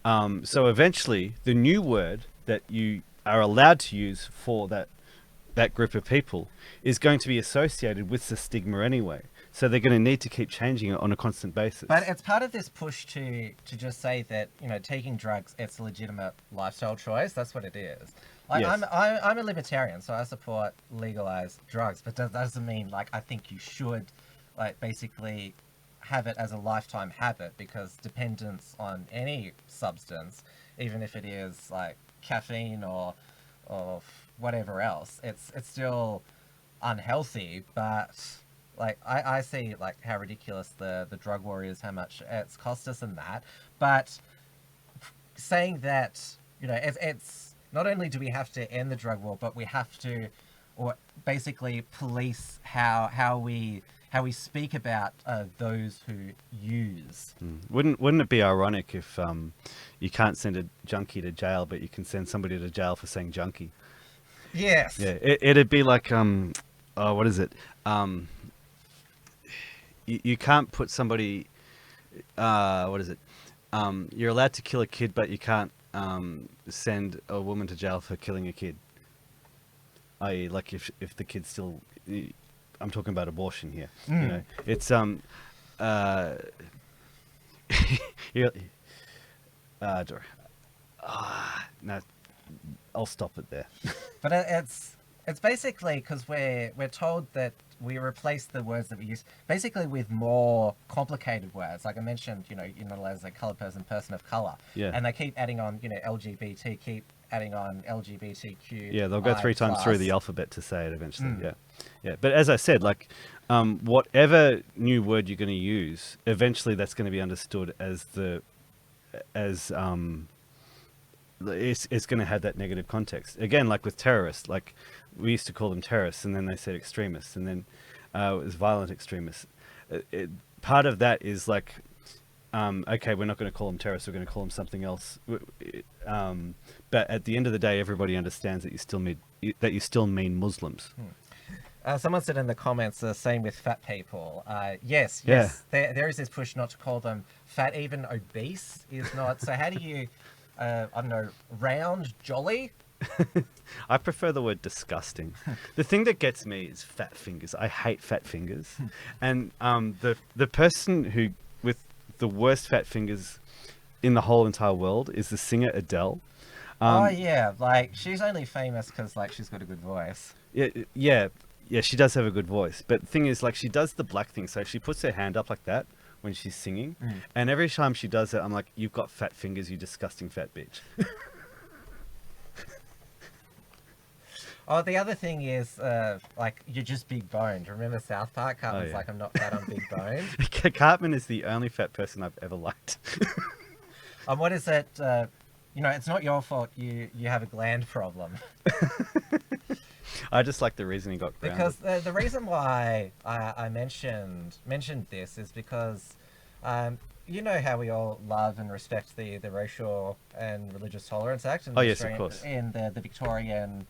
So eventually, the new word that you are allowed to use for that group of people is going to be associated with the stigma anyway. So they're going to need to keep changing it on a constant basis. But it's part of this push to just say that, taking drugs, it's a legitimate lifestyle choice. That's what it is. Like, yes. I'm a libertarian, so I support legalized drugs, but that doesn't mean like I think you should like basically have it as a lifetime habit, because dependence on any substance, even if it is like caffeine or whatever else, it's still unhealthy. But like I see like how ridiculous the drug war is, how much it's cost us and that. But saying that, it's not only do we have to end the drug war, but we have to, or basically police how we speak about those who use. Wouldn't it be ironic if you can't send a junkie to jail, but you can send somebody to jail for saying junkie? Yes. Yeah, it'd be like what is it? You can't put somebody. What is it? You're allowed to kill a kid, but you can't send a woman to jail for killing a kid. I.e., like if the kid's still, I'm talking about abortion here. It's no, I'll stop it there. But it's basically because we're told that we replace the words that we use basically with more complicated words. Like I mentioned, you're not allowed to say coloured person, person of colour. Yeah. And they keep adding on, LGBT, keep adding on LGBTQ. Yeah, they'll go 3 times through the alphabet to say it eventually. Yeah. But as I said, like whatever new word you're going to use, eventually that's going to be understood as it's going to have that negative context. Again, like with terrorists, like we used to call them terrorists, and then they said extremists, and then it was violent extremists. Part of that is like, okay, we're not going to call them terrorists, we're going to call them something else. But at the end of the day, everybody understands that you still mean Muslims. Someone said in the comments, same with fat people. Yes, there is this push not to call them fat. Even obese is not. So how do you, I don't know, round, jolly? I prefer the word disgusting. The thing that gets me is fat fingers. I hate fat fingers. And the person who with the worst fat fingers in the whole entire world is the singer Adele. Oh yeah, like she's only famous because like she's got a good voice. Yeah, she does have a good voice. But the thing is, like, she does the black thing. So she puts her hand up like that when she's singing. And every time she does it, I'm like, you've got fat fingers, you disgusting fat bitch. Oh, the other thing is, like, you're just big boned. Remember South Park? Cartman's like, I'm not fat, I'm big boned. Cartman is the only fat person I've ever liked. What is it? You know, it's not your fault you have a gland problem. I just like the reason he got grounded. Because the reason why I mentioned this is because you know how we all love and respect the Racial and Religious Tolerance Act in yes, of course. In the Victorian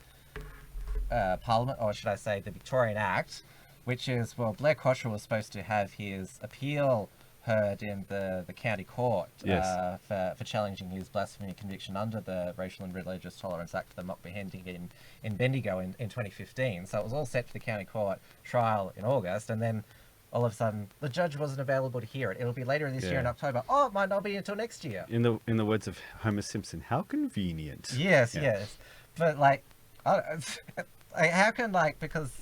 Parliament, or should I say the Victorian Act, which is, well, Blair Cottrell was supposed to have his appeal heard in the county court for challenging his blasphemy conviction under the Racial and Religious Tolerance Act for the mock beheading in Bendigo in 2015. So it was all set for the county court trial in August, and then all of a sudden the judge wasn't available to hear it. It'll be later this year in October. Oh, it might not be until next year. In the words of Homer Simpson, how convenient. Yes. But like, how can, like, because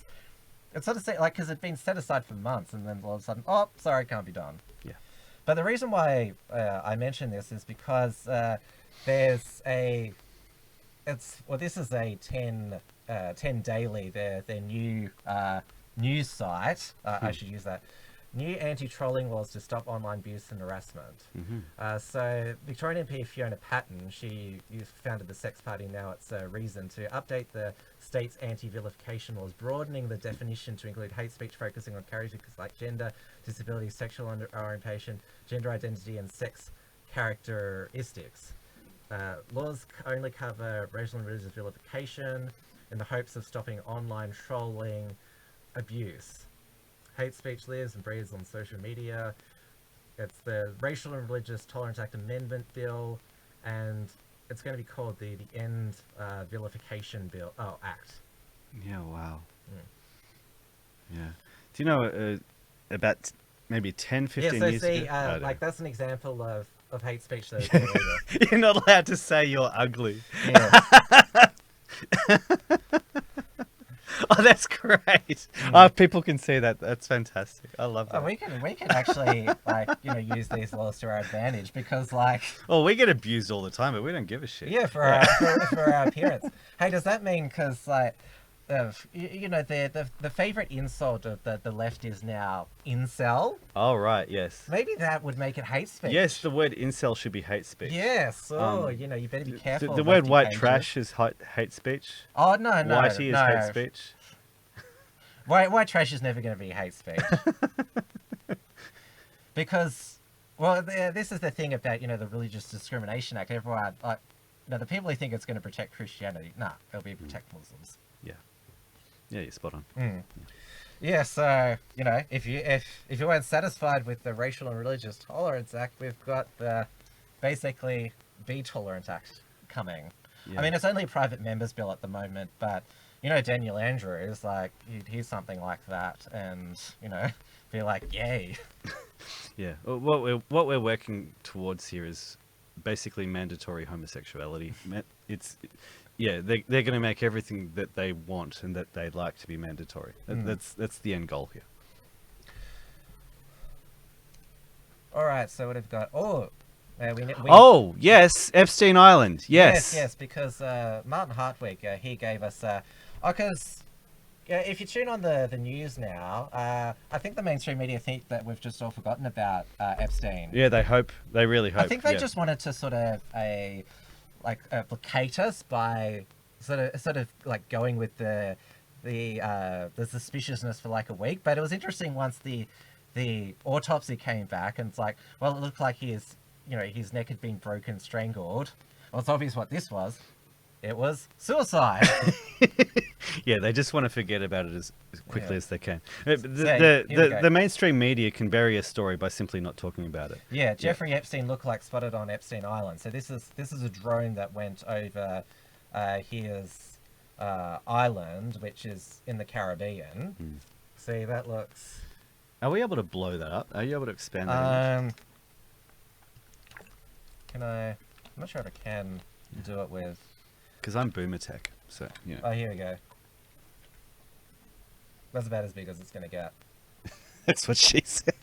it's sort of like, because it'd been set aside for months, and then all of a sudden, oh, sorry, it can't be done. Yeah. But the reason why I mention this is because there's this is a 10 Daily, their new news site. I should use that. New anti-trolling laws to stop online abuse and harassment. So Victorian MP Fiona Patten, she founded the Sex Party, now it's Reason, to update the state's anti-vilification laws, broadening the definition to include hate speech focusing on characteristics like gender, disability, sexual orientation, gender identity, and sex characteristics. Laws only cover racial and religious vilification in the hopes of stopping online trolling abuse. Hate speech lives and breathes on social media. It's the Racial and Religious Tolerance Act Amendment Bill, and it's going to be called the End Vilification Bill. Oh, Act. Yeah, wow. Yeah. Do you know about maybe 10, 15 years ago? Like, that's an example of hate speech that is illegal. You're not allowed to say you're ugly. Yeah. Oh, that's great. Oh, people can see that. That's fantastic. I love that. We can actually, like, use these laws to our advantage, because, like... Well, we get abused all the time, but we don't give a shit. Yeah, for our appearance. Hey, does that mean, because, like, the favourite insult of the left is now incel? Oh, right, yes. Maybe that would make it hate speech. Yes, the word incel should be hate speech. Yes. Oh, you better be careful. The word white trash is hate speech. Oh, no. Whitey is hate speech. White trash is never going to be hate speech. Because, well, this is the thing about, the Religious Discrimination Act. Everyone, like, the people who think it's going to protect Christianity, it'll be protect Muslims. Yeah, you're spot on. Yeah, so, if you weren't satisfied with the Racial and Religious Tolerance Act, we've got the, basically, Be Tolerant Act coming. Yeah. I mean, it's only a private member's bill at the moment, but, Daniel Andrews, like, he'd hear something like that and, be like, yay. Yeah, well, what we're working towards here is basically mandatory homosexuality. Yeah, they're going to make everything that they want and that they like to be mandatory. That's the end goal here. All right, so what have we got? Yes, Epstein Island. Yes, because Martin Hartwig, he gave us... because if you tune on the news now, I think the mainstream media think that we've just all forgotten about Epstein. Yeah, they really hope. I think they just wanted to sort of placate us by sort of like going with the suspiciousness for like a week. But it was interesting once the autopsy came back, and it's like, well, it looked like his neck had been broken, strangled. Well, it's obvious what this was. It was suicide. Yeah, they just want to forget about it as quickly as they can. The mainstream media can bury a story by simply not talking about it. Yeah, Jeffrey Epstein lookalike spotted on Epstein Island. So this is a drone that went over his island, which is in the Caribbean. See, that looks... Are we able to blow that up? Are you able to expand that image? Can I... I'm not sure if I can do it with... Because I'm boomer tech, so, you know. Oh, here we go. That's about as big as it's going to get. That's what she said.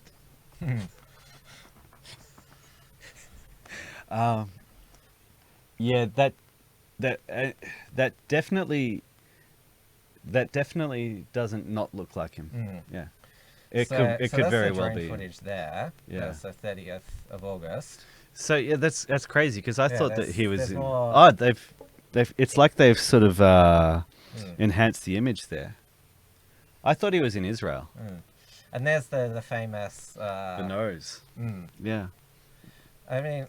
Yeah, that definitely doesn't not look like him. Yeah, it could very well be. Footage there. Yeah. That's the 30th of August. So yeah, that's crazy because I thought that he was in. More... Oh, they've. It's like they've sort of enhanced the image there. I thought he was in Israel. And there's the famous... the nose. Yeah. I mean,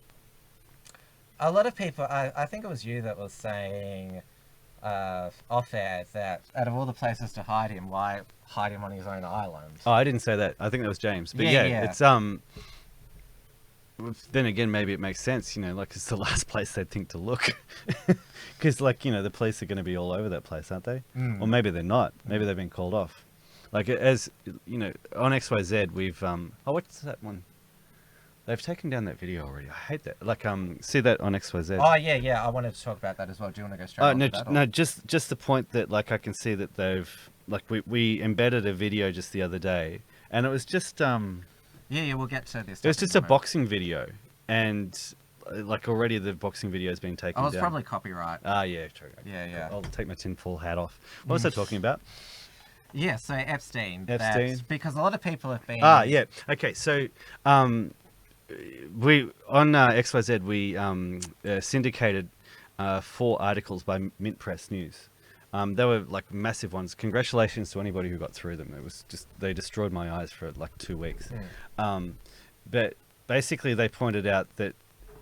a lot of people... I think it was you that was saying off air that out of all the places to hide him, why hide him on his own island? Oh, I didn't say that. I think that was James. But yeah. It's... Then again, maybe it makes sense, like it's the last place they'd think to look. Because, the police are going to be all over that place, aren't they? Or maybe they're not. Maybe they've been called off. Like, as, on XYZ, we've... Oh, what's that one? They've taken down that video already. I hate that. Like, see that on XYZ? Oh, yeah. I wanted to talk about that as well. Do you want to go straight on to that? No, just the point that, like, I can see that they've... Like, we embedded a video just the other day, and it was just... Yeah, we'll get to this. It was just a boxing video, and like already the boxing video has been taken down. Oh, it's probably copyright. Yeah, true. Yeah. I'll take my tinfoil hat off. What was I talking about? Yeah, so Epstein. Because a lot of people have been... yeah. Okay, so we on XYZ we syndicated 4 articles by Mint Press News. They were like massive ones. Congratulations to anybody who got through them. It was just, they destroyed my eyes for like 2 weeks. But basically they pointed out that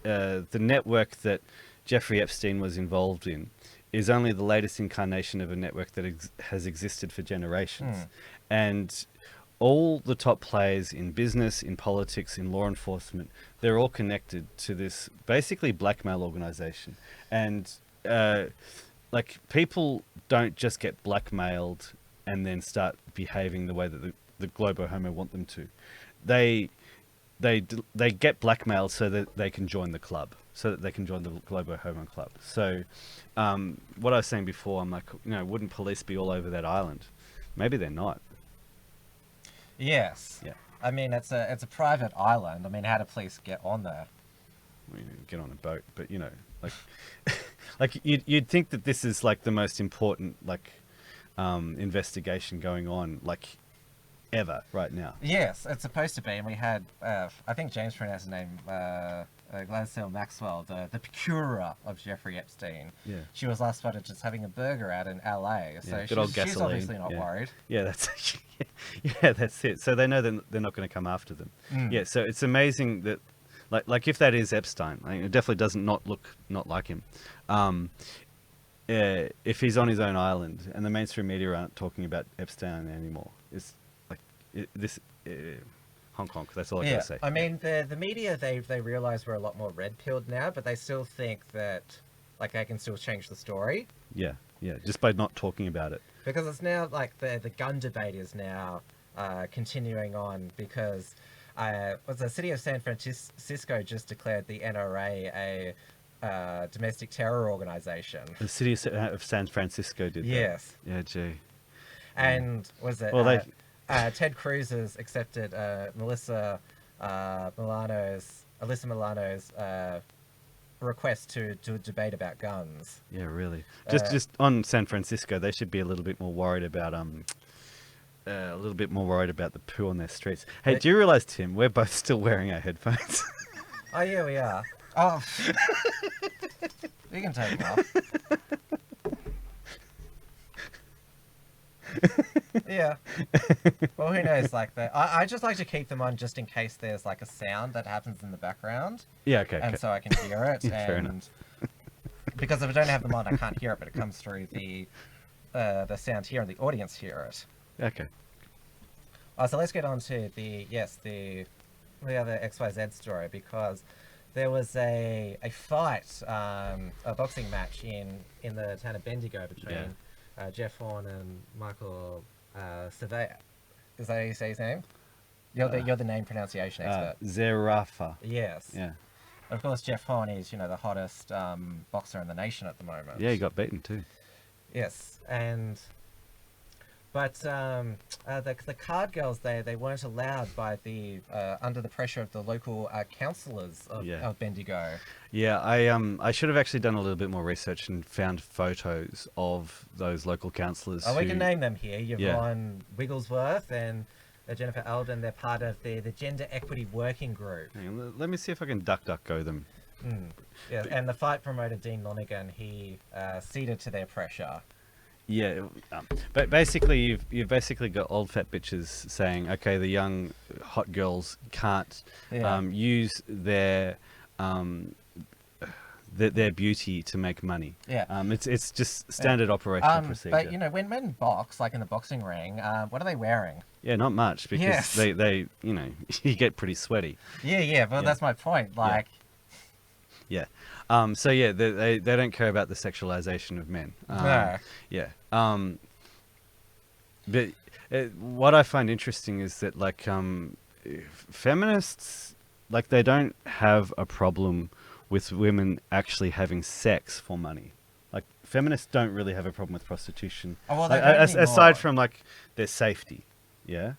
the network that Jeffrey Epstein was involved in is only the latest incarnation of a network that has existed for generations. And all the top players in business, in politics, in law enforcement, they're all connected to this basically blackmail organization. And like, people don't just get blackmailed and then start behaving the way that the Globo Homo want them to. They get blackmailed so that they can join the club, so that they can join the Globo Homo club. So what I was saying before, I'm like, wouldn't police be all over that island? Maybe they're not. Yes. Yeah. I mean, it's a private island. I mean, how do police get on there? Well, get on a boat, but like... Like, you'd think that this is like the most important investigation going on ever right now. Yes, it's supposed to be. And we had I think James pronounced his name Gladys Maxwell, the procurer of Jeffrey Epstein. Yeah. She was last spotted just having a burger out in LA. So she's obviously not worried. Yeah, that's it. So they know they're not going to come after them. Yeah, so it's amazing that like if that is Epstein, it definitely doesn't look like him. If he's on his own island and the mainstream media aren't talking about Epstein anymore, it's like Hong Kong. That's all I gotta say. I mean, the media they realize we're a lot more red-pilled now, but they still think that they can still change the story. Yeah, just by not talking about it. Because it's now like the gun debate is now continuing on because. The city of San Francisco just declared the NRA a domestic terror organization. The city of San Francisco did that? Yes. Yeah, gee. And was it... Ted Cruz has accepted Alyssa Milano's request to debate about guns. Yeah, really. Just on San Francisco, they should be a little bit more worried about the poo on their streets. Hey, do you realize, Tim, we're both still wearing our headphones? Oh, yeah, we are. Oh. You can take them off. Yeah. Well, who knows? Like I just like to keep them on just in case there's like a sound that happens in the background. Yeah. Okay. And so I can hear it. Yeah, fair and enough. because if I don't have them on, I can't hear it, but it comes through the sound here, and the audience hear it. Okay. So let's get on to the other XYZ story, because there was a fight, a boxing match in the town of Bendigo between Jeff Horn and Michael Surveyor. Is that how you say his name? You're the name pronunciation expert. Zerafa. Yes. Yeah. Of course, Jeff Horn is, the hottest boxer in the nation at the moment. Yeah, he got beaten too. Yes, but the card girls, they weren't allowed by under the pressure of the local councillors of Bendigo. Yeah, I should have actually done a little bit more research and found photos of those local councillors. We can name them here. Yvonne Wigglesworth and Jennifer Alden. They're part of the Gender Equity Working Group. Hang on, let me see if I can DuckDuckGo them. Yeah, and the fight promoter Dean Lonigan, he ceded to their pressure. Yeah, but basically you've basically got old fat bitches saying, okay, the young hot girls can't use their beauty to make money. Yeah. It's just standard operational procedure. But when men box, like in the boxing ring, what are they wearing? Yeah, not much, because they you get pretty sweaty. Yeah, but that's my point. Like. Yeah. So yeah, they don't care about the sexualization of men. No. Yeah. But what I find interesting is that like feminists, like, they don't have a problem with women actually having sex for money. Like, feminists don't really have a problem with prostitution. Oh, well, aside from like their safety. Yeah.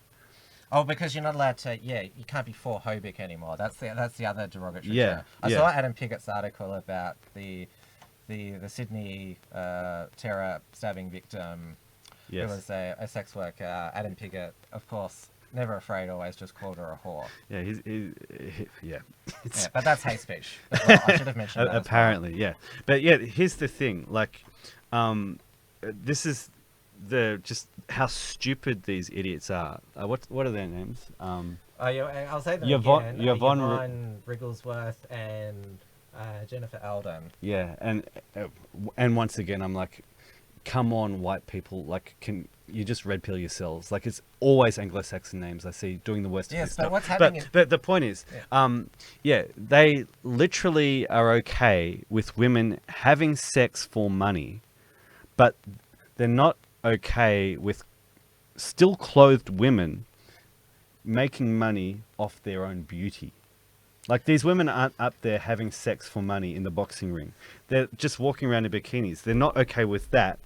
Oh, because you're not allowed to. Yeah, you can't be for phobic anymore. That's the other derogatory term. I saw Adam Piggott's article about the Sydney terror stabbing victim. Yes. Who was a sex worker. Adam Piggott, of course, never afraid, always just called her a whore. Yeah, yeah. Yeah, but that's hate speech. Well, I should have mentioned that. Apparently, yeah. But yeah, here's the thing. Like, this is just how stupid these idiots are. What are their names? I'll say them again. Yvonne Wigglesworth and Jennifer Alden. Yeah, and once again, I'm like, come on, white people, like, can you just red pill yourselves? Like, it's always Anglo-Saxon names I see doing the worst. Yes, but what's happening? But the point is, they literally are okay with women having sex for money, but they're not okay with still clothed women making money off their own beauty. Like, these women aren't up there having sex for money in the boxing ring. They're just walking around in bikinis. They're not okay with that,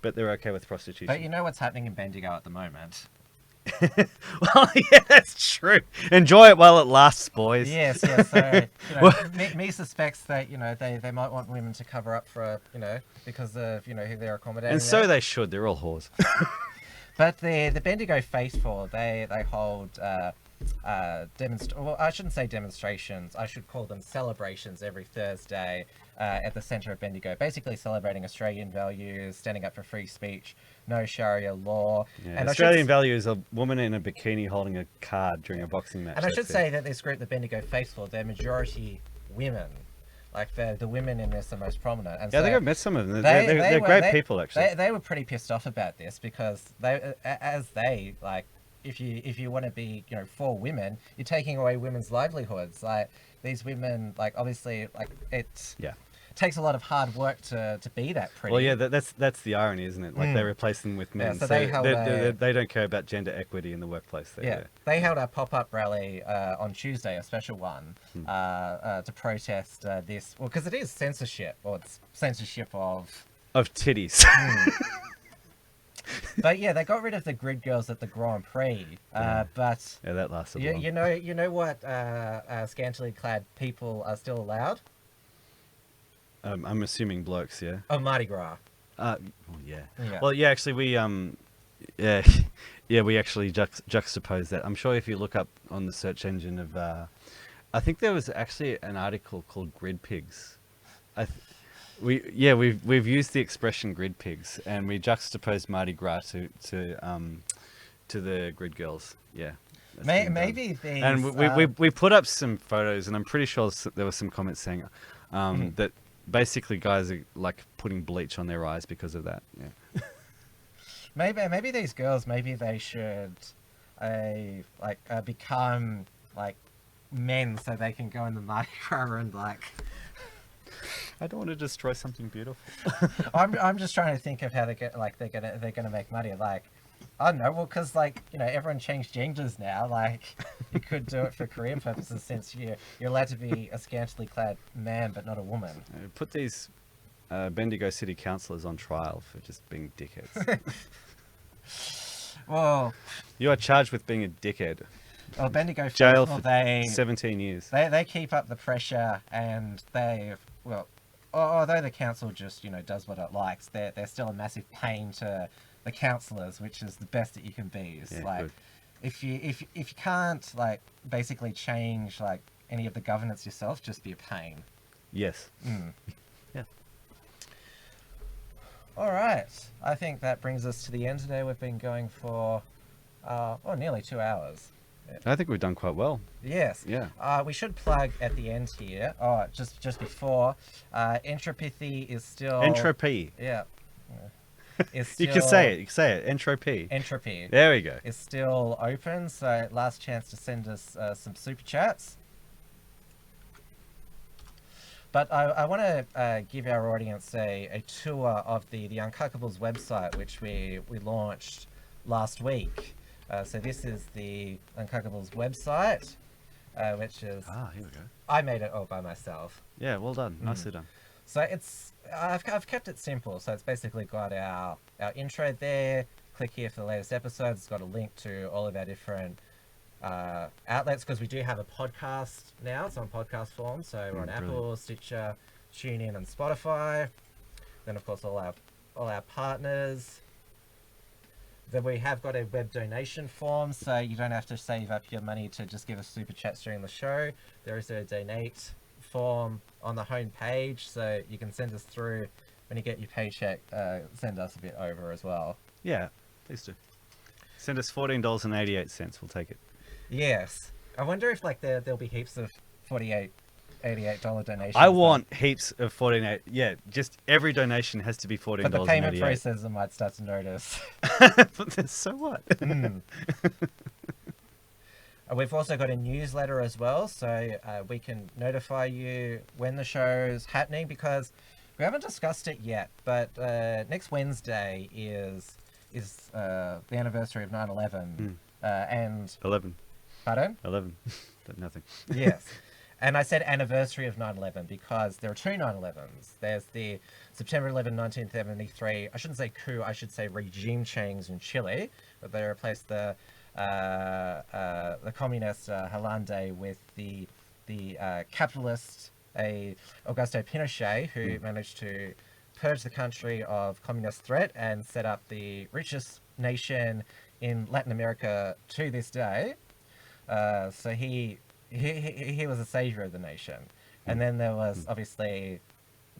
but they're okay with prostitution. But you know what's happening in Bendigo at the moment? Well, yeah, that's true. Enjoy it while it lasts, boys. Yes. So, me suspects that, they might want women to cover up for, because of, who they're accommodating. And so they should. They're all whores. But the Bendigo faithful, they hold well, I shouldn't say demonstrations. I should call them celebrations every Thursday at the centre of Bendigo, basically celebrating Australian values, standing up for free speech, no Sharia law. Yeah, and Australian value is a woman in a bikini holding a card during a boxing match. And I should say that this group, the Bendigo faithful, they're majority women. Like, the women in this are most prominent. And yeah, I think I've met some of them. They're great people, actually. They were pretty pissed off about this, because if you want to be, for women, you're taking away women's livelihoods. Like, these women, like, obviously, like, it takes a lot of hard work to be that pretty. Well, yeah, that's the irony, isn't it? Like, they replace them with men. Yeah, so they don't care about gender equity in the workplace. They held a pop-up rally on Tuesday, a special one, to protest this. Well, because it is censorship, or it's censorship of titties. But yeah, they got rid of the grid girls at the Grand Prix. But that lasted long. You know what? Scantily clad people are still allowed. I'm assuming blokes, yeah. Oh, Mardi Gras. Well, yeah. Well, yeah. Actually, we we actually juxtapose that. I'm sure if you look up on the search engine of, I think there was actually an article called Grid Pigs. we've used the expression grid pigs, and we juxtaposed Mardi Gras to the grid girls. Yeah. Maybe these. And we put up some photos, and I'm pretty sure there were some comments saying that basically guys are like putting bleach on their eyes because of that. Yeah. Maybe these girls, maybe they should become like men so they can go in the Mardi Gras and like. I don't want to destroy something beautiful. I'm just trying to think of how they're gonna make money. Like, I don't know. Well, because everyone changed genders now. Like, you could do it for career purposes since you're allowed to be a scantily clad man but not a woman. Put these Bendigo City councillors on trial for just being dickheads. Well, you are charged with being a dickhead. Well, Bendigo jail for 17 years. They keep up the pressure, and although the council just does what it likes, they're still a massive pain to the councillors, which is the best that you can be. It's good. if you can't basically change any of the governance yourself, just be a pain. Yes. Yeah. All right. I think that brings us to the end today. We've been going for nearly 2 hours. I think we've done quite well. Yes. Yeah. We should plug at the end here. Oh, just before. Entropy is still. Entropy. Yeah. Still, you can say it. You can say it. Entropy. Entropy. There we go. It's still open. So last chance to send us some super chats. But I want to give our audience a tour of the Uncuckables website, which we launched last week. So this is the Uncuckables website, which is... here we go. I made it all by myself. Yeah, well done. Nicely done. So I've kept it simple. So it's basically got our intro there. Click here for the latest episodes. It's got a link to all of our different outlets, because we do have a podcast now. It's on podcast form. So we're on Apple, Stitcher, TuneIn, and Spotify. Then, of course, all our partners. Then we have got a web donation form, so you don't have to save up your money to just give us super chats during the show. There is a donate form on the home page, so you can send us through when you get your paycheck. Send us a bit over as well. Yeah, please do. Send us $14.88. We'll take it. Yes. I wonder if there'll be heaps of $88 donations. I want heaps of 48. Yeah, just every donation has to be $14.88. But the payment processor might start to notice. But then so what? We've also got a newsletter as well, so we can notify you when the show's happening, because we haven't discussed it yet, but next Wednesday is the anniversary of 9/11. And 11. Pardon? 11. But nothing. Yes. And I said anniversary of 9/11 because there are two 9/11s. There's the September 11, 1973. I shouldn't say coup. I should say regime change in Chile, but they replaced the communist Hollande with the capitalist Augusto Pinochet, who managed to purge the country of communist threat and set up the richest nation in Latin America to this day. So he was a savior of the nation. And then there was obviously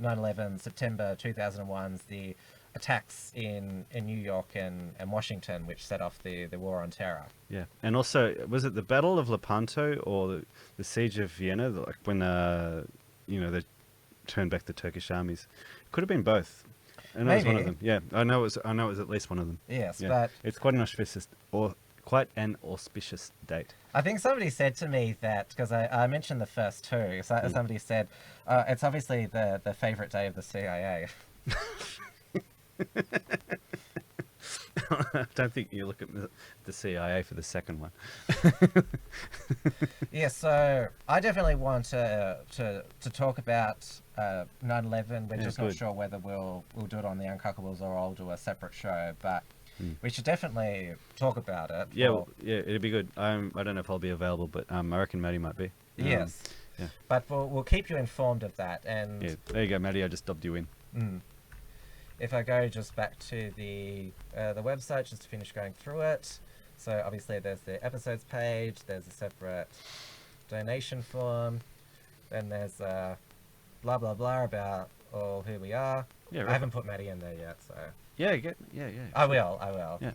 9/11, September 2001's the attacks in New York and Washington, which set off the war on terror. Yeah, and also, was it the Battle of Lepanto or the Siege of Vienna, like when they turned back the Turkish armies? Could have been both. And that was one of them. Yeah, I know it was at least one of them. Yes, yeah. But it's quite an auspicious date. I think somebody said to me that, because I mentioned the first two, so somebody said, it's obviously the favourite day of the CIA. I don't think you look at the CIA for the second one. Yeah, so I definitely want to talk about 9/11. We're just not sure whether we'll do it on the Uncuckables or I'll do a separate show, but we should definitely talk about it. Yeah, it'd be good. I don't know if I'll be available, but I reckon Matty might be. Yes. Yeah. But we'll keep you informed of that. And yeah, there you go, Matty. I just dubbed you in. If I go just back to the website, just to finish going through it. So obviously there's the episodes page, there's a separate donation form, then there's blah blah blah about all who we are. Yeah, I haven't put Matty in there yet, so... Yeah. I will. Yeah.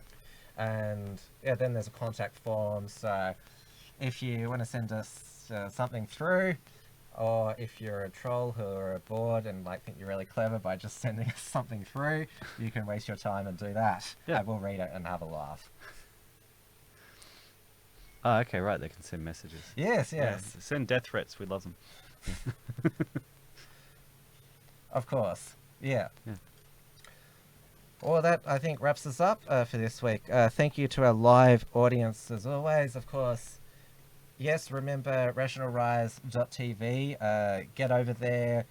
And then there's a contact form, so if you want to send us something through, or if you're a troll who are bored and think you're really clever by just sending us something through, you can waste your time and do that. Yeah. I will read it and have a laugh. Oh, okay, right. They can send messages. Yes. Yeah, send death threats. We love them. Of course. Yeah. Well, that, I think, wraps us up for this week. Thank you to our live audience, as always. Of course, yes, remember rationalrise.tv. Get over there,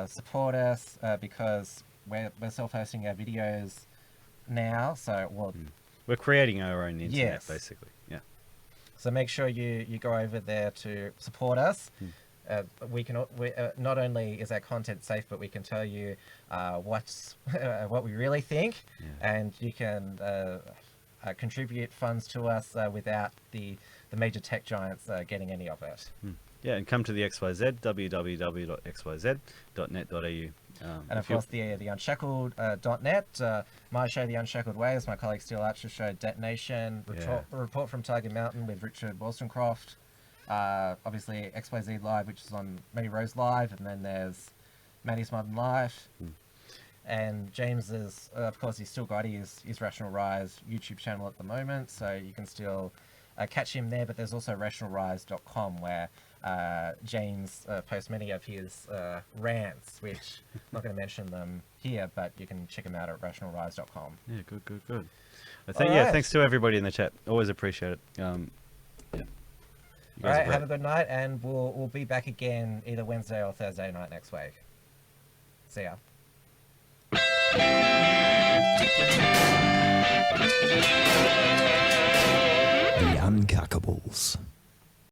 support us, because we're self-hosting our videos now. So, we're creating our own internet, yes. basically. Yeah. So make sure you go over there to support us. We not only is our content safe, but we can tell you what we really think, and you can contribute funds to us without the major tech giants getting any of it. Yeah, and come to the XYZ, www.xyz.net.au. And of course, the unshackled.net, my show, The Unshackled Ways, my colleague Steel Archer's show, Detonation, Report from Tiger Mountain with Richard Wollstonecroft. Obviously XYZ Live, which is on Matty Rose Live, and then there's Matty's Modern Life. And James is, of course, he's still got his Rational Rise YouTube channel at the moment, so you can still catch him there, but there's also rationalrise.com where James posts many of his rants, which I'm not going to mention them here, but you can check them out at rationalrise.com. Yeah, good. Thanks to everybody in the chat. Always appreciate it. All right, have a good night, and we'll be back again either Wednesday or Thursday night next week. See ya. The Uncackables.